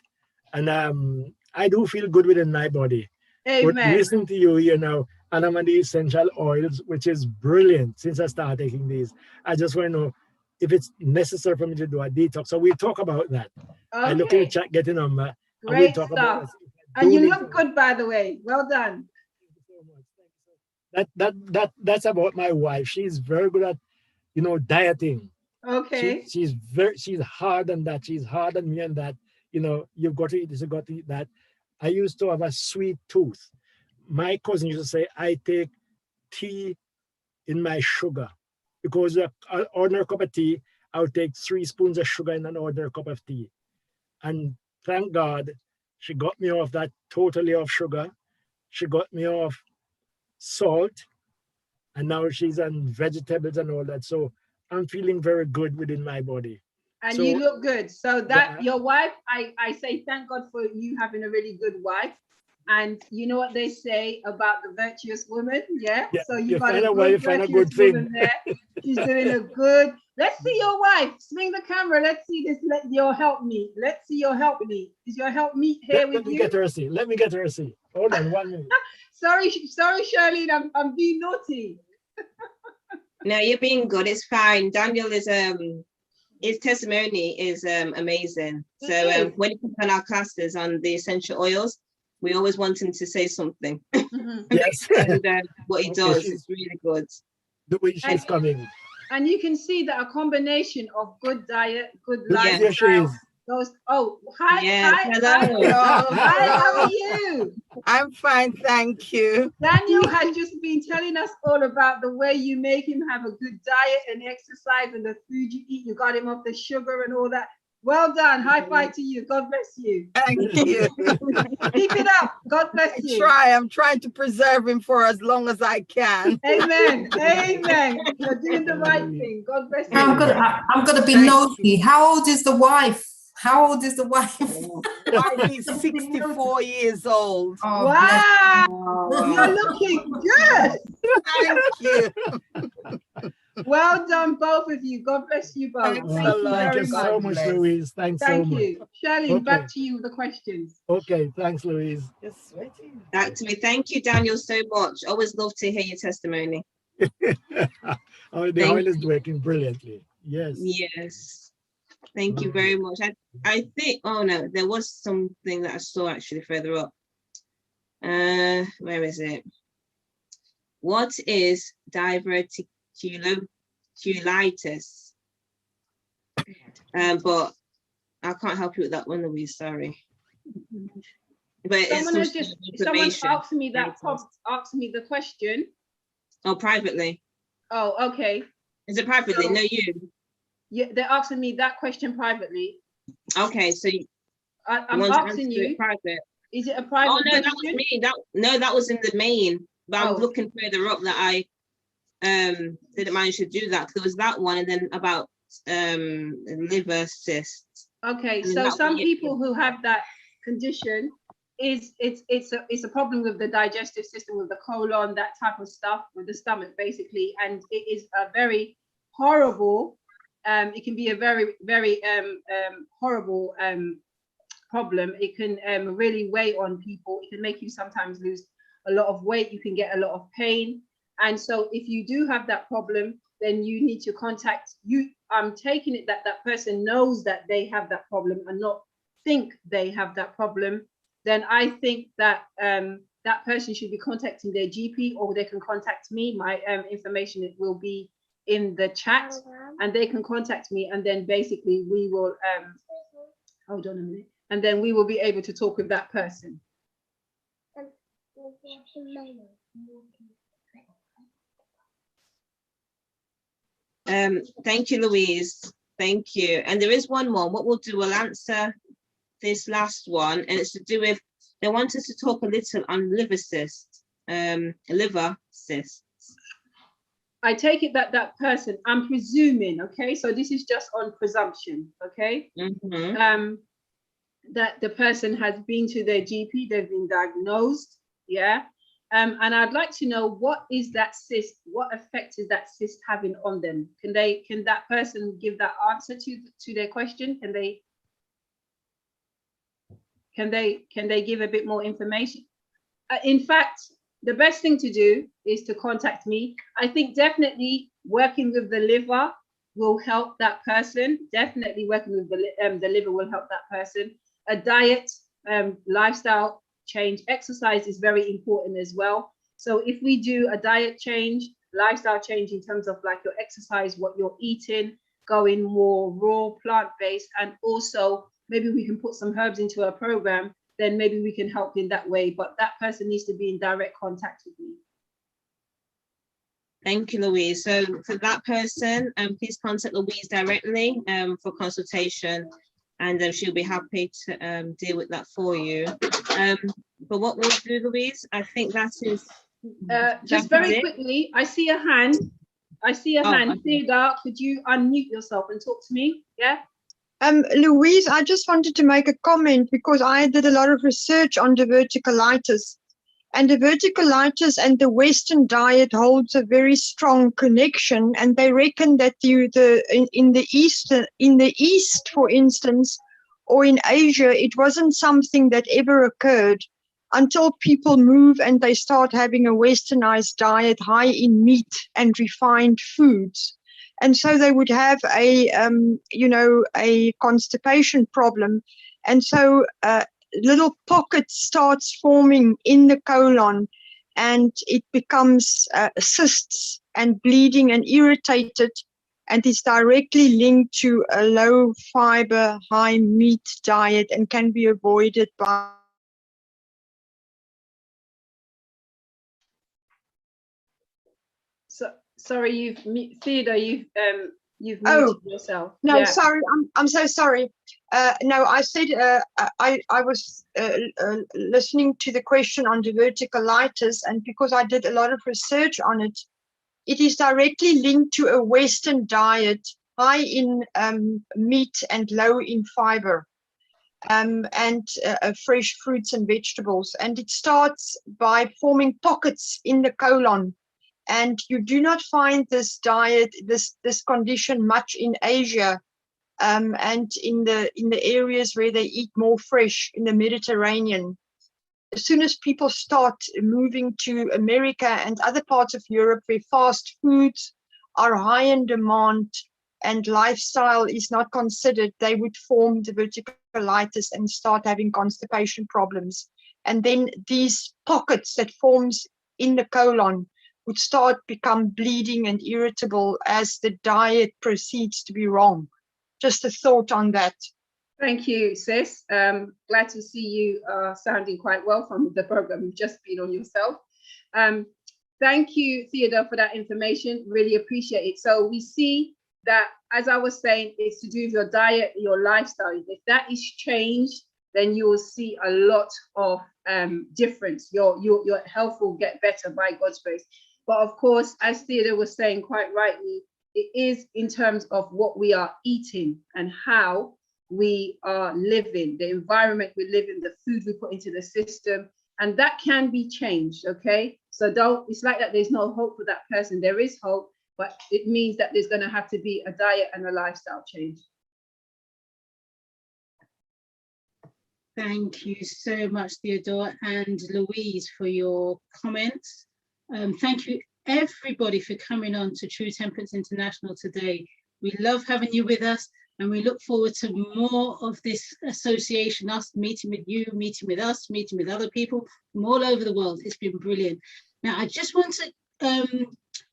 And I do feel good within my body. Amen. But listening to you here now, and I'm on the essential oils, which is brilliant since I started taking these. I just want to know if it's necessary for me to do a detox. So we'll talk about that. Okay. I look in the chat, get a number. Great and we'll talk stuff. about and you look good, by the way. Well done. That's about my wife. She's very good at, dieting. Okay. She's hard on that. She's hard on me on that. You've got to eat this, you've got to eat that. I used to have a sweet tooth. My cousin used to say, I take tea in my sugar, because an ordinary cup of tea, I would take 3 spoons of sugar in an ordinary cup of tea. And thank God, she got me off that totally off sugar. She got me off salt, and now she's on vegetables and all that. So I'm feeling very good within my body. And you look good. So that your wife, I say thank God for you having a really good wife. And you know what they say about the virtuous woman, yeah? So you got a good virtuous woman there. She's doing a good. Let's see your wife. Swing the camera. Let's see this. Your help me. Let's see your help me. Is your help me here with you? Let me get her a seat. Let me get her a seat. Hold on 1 minute. Sorry, Charlene. I'm being naughty. No, you're being good. It's fine. Daniel is his testimony is amazing. So when he put on our classes on the essential oils, we always want him to say something. Yes. And what he Okay, does she's- is really good. The way she's coming. And you can see that a combination of good diet, good Yes. Yes, she lifestyle. is. Those, oh, hi, Yes, hi, hello. hi, how are you? I'm fine, thank you. Daniel has just been telling us all about the way you make him have a good diet and exercise and the food you eat. You got him off the sugar and all that. Well done. High five to you. God bless you. Thank you. Keep it up. God bless you. I'm trying to preserve him for as long as I can. Amen. Amen. You're doing the right thing. God bless you. I'm gonna be nosy. How old is the wife? How old is the wife? Wife is 64 years old. Oh, Wow. You're looking good. Thank you. Well done, both of you. God bless you both. Thanks Thank a you lot. Thank very you much. so much, Louise. Thanks so Thank much. you. Charlene, Okay. back to you with the questions. Okay, thanks, Louise. Back to me. Thank you, Daniel, so much. Always love to hear your testimony. Oh, the Thank oil is working brilliantly. Yes. Yes. Thank you very much. I think, oh no, there was something that I saw actually further up. Where is it? What is diverticulitis? But I can't help you with that one, Louise, sorry. But Someone asked me that, asked me the question. Oh, privately. Oh, okay. Is it privately? No, you. Yeah, they're asking me that question privately. Okay, so I'm want to asking answer you. it private. Is it a private Oh no, question? that was me. That was in the main. But I'm looking further up that I didn't manage to do that. There was that one, and then about liver cysts. Okay, And so that some was- people who have that condition it's a problem with the digestive system, with the colon, that type of stuff, with the stomach basically, and it is a very horrible. It can be a very horrible problem. It can really weigh on people. It can make you sometimes lose a lot of weight. You can get a lot of pain. And so if you do have that problem, then you need to contact you. I'm taking it that that person knows that they have that problem and not think they have that problem. Then I think that that person should be contacting their GP, or they can contact me. My information will be in the chat, and they can contact me, and then basically we will hold on a minute, and then we will be able to talk with that person. Thank you, Louise. Thank you. And there is one more. What we'll do, we'll answer this last one, and it's to do with, they want us to talk a little on liver cysts. Liver cysts. I take it that that person, I'm presuming, okay, so this is just on presumption, okay, that the person has been to their GP, they've been diagnosed, yeah, and I'd like to know, what is that cyst, what effect is that cyst having on them? Can that person give that answer to their question? Can they give a bit more information? In fact, the best thing to do is to contact me. I think definitely working with the liver will help that person. Definitely working with the liver will help that person. A diet, lifestyle change, exercise is very important as well. So if we do a diet change, lifestyle change in terms of like your exercise, what you're eating, going more raw, plant-based, and also maybe we can put some herbs into a program, then maybe we can help in that way. But that person needs to be in direct contact with me. Thank you, Louise. So for that person, please contact Louise directly for consultation, and she'll be happy to deal with that for you. But what we'll do, Louise, I think that is just very quickly, I see a hand. Okay. Theodore, could you unmute yourself and talk to me? Yeah. Louise, I just wanted to make a comment because I did a lot of research on diverticulitis, and diverticulitis and the Western diet holds a very strong connection. And they reckon that in the East, for instance, or in Asia, it wasn't something that ever occurred until people move and they start having a Westernized diet high in meat and refined foods. and so they would have a a constipation problem, and so little pockets starts forming in the colon, and it becomes cysts and bleeding and irritated, and is directly linked to a low fiber, high meat diet, and can be avoided by Sorry, Theodore, you've Oh, muted yourself. no, Yeah. sorry, I'm so sorry. No, I said I was listening to the question on diverticulitis, and because I did a lot of research on it, it is directly linked to a Western diet high in meat and low in fiber, and fresh fruits and vegetables. And it starts by forming pockets in the colon. And you do not find this diet, this condition much in Asia, and in the areas where they eat more fresh in the Mediterranean. As soon as people start moving to America and other parts of Europe where fast foods are high in demand and lifestyle is not considered, they would form diverticulitis and start having constipation problems. And then these pockets that forms in the colon would start become bleeding and irritable as the diet proceeds to be wrong. Just a thought on that. Thank you, sis. Glad to see you sounding quite well from the program you've just been on yourself. Thank you, Theodore, for that information. Really appreciate it. So we see that, as I was saying, it's to do with your diet, your lifestyle. If that is changed, then you will see a lot of difference. Your health will get better by God's grace. But of course, as Theodore was saying quite rightly, it is in terms of what we are eating and how we are living, the environment we live in, the food we put into the system, and that can be changed, okay? So it's like that there's no hope for that person. There is hope, but it means that there's gonna have to be a diet and a lifestyle change. Thank you so much, Theodore and Louise, for your comments. Thank you, everybody, for coming on to True Temperance International today. We love having you with us, and we look forward to more of this association, us meeting with you, meeting with us, meeting with other people from all over the world. It's been brilliant. Now, I just want to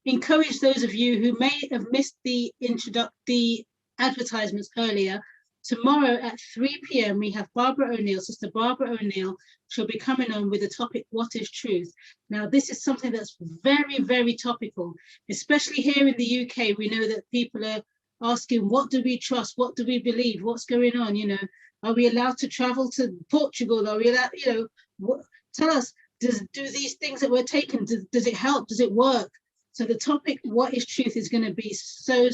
encourage those of you who may have missed the advertisements earlier. Tomorrow at 3 p.m, we have Barbara O'Neill, Sister Barbara O'Neill. She'll be coming on with the topic, What is Truth? Now, this is something that's very, very topical, especially here in the UK. We know that people are asking, what do we trust? What do we believe? What's going on? You know, are we allowed to travel to Portugal? Are we allowed, you know, tell us, do these things that we're taking, does it help? Does it work? So the topic, What is Truth, is going to be so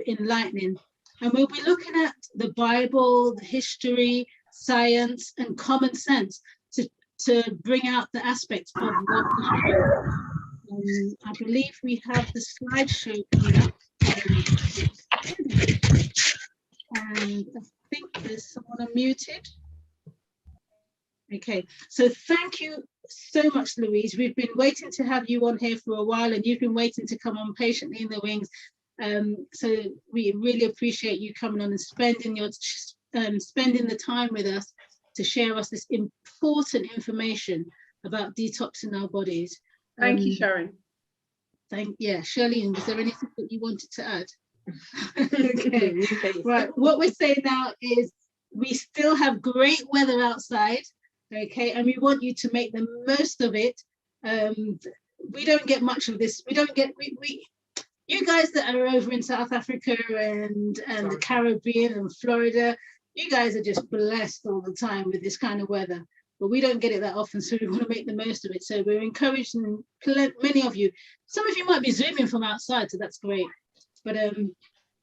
enlightening. And we'll be looking at the Bible, the history, science, and common sense to bring out the aspects of what is true. I believe we have the slideshow coming up. And I think there's someone unmuted. Okay, so thank you so much, Louise. We've been waiting to have you on here for a while, and you've been waiting to come on patiently in the wings. So we really appreciate you coming on and spending the time with us to share us this important information about detoxing our bodies. Thank you, Sharon. Shirley, was there anything that you wanted to add? Okay, right. What we're saying now is we still have great weather outside, okay, and we want you to make the most of it. We don't get much of this. You guys that are over in South Africa and the Caribbean and Florida, you guys are just blessed all the time with this kind of weather. But we don't get it that often, so we want to make the most of it. So we're encouraging many of you. Some of you might be Zooming from outside, so that's great. But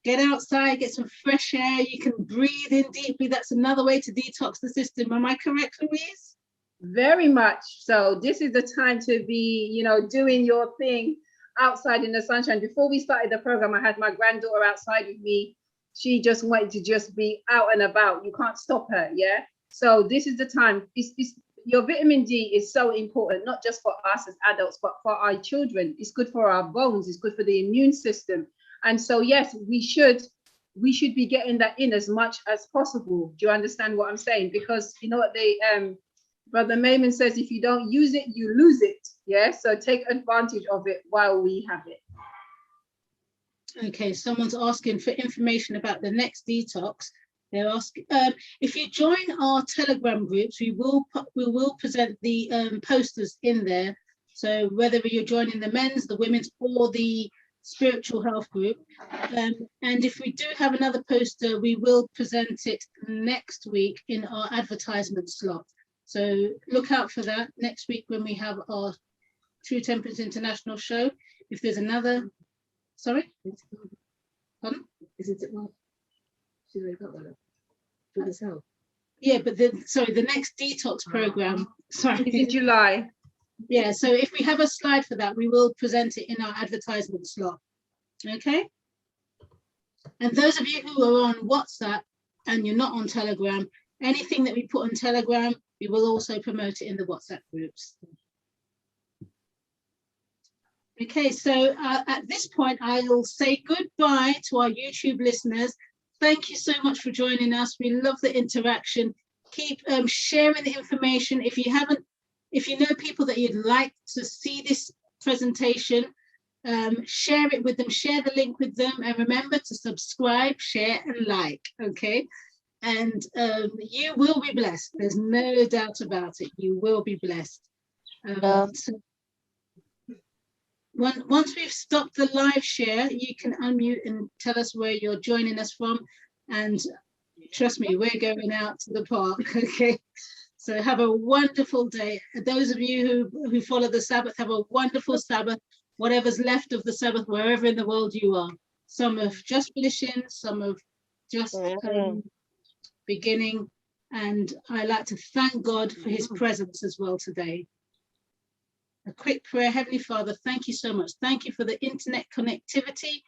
get outside, get some fresh air. You can breathe in deeply. That's another way to detox the system. Am I correct, Louise? Very much so. This is the time to be, you know, doing your thing outside in the sunshine. Before we started the program, I had my granddaughter outside with me. She just wanted to just be out and about. You can't stop her, yeah? So this is the time. Your vitamin D is so important, not just for us as adults, but for our children. It's good for our bones. It's good for the immune system. And so, yes, we should be getting that in as much as possible. Do you understand what I'm saying? Because you know what Brother Mayman says, if you don't use it, you lose it. Yeah, so take advantage of it while we have it. Okay, someone's asking for information about the next detox. They're asking if you join our Telegram groups, we will present the posters in there. So whether you're joining the men's, the women's, or the spiritual health group, and if we do have another poster, we will present it next week in our advertisement slot. So look out for that next week when we have our True Temperance International show. If there's another, sorry, pardon? Is it well? She's already got that. For herself. Yeah, but the next detox program. Sorry, it's in July. Yeah, so if we have a slide for that, we will present it in our advertisement slot. Okay. And those of you who are on WhatsApp and you're not on Telegram, anything that we put on Telegram, we will also promote it in the WhatsApp groups. Okay, so at this point, I will say goodbye to our YouTube listeners. Thank you so much for joining us. We love the interaction. Keep sharing the information. If you know people that you'd like to see this presentation, share it with them, share the link with them, and remember to subscribe, share, and like, okay? And you will be blessed. There's no doubt about it. You will be blessed. So once we've stopped the live share, you can unmute and tell us where you're joining us from. And trust me, we're going out to the park, okay? So have a wonderful day. Those of you who follow the Sabbath, have a wonderful Sabbath, whatever's left of the Sabbath, wherever in the world you are. Some of just finishing, some of just beginning. And I like to thank God for his presence as well today. A quick prayer. Heavenly Father, thank you so much. Thank you for the internet connectivity.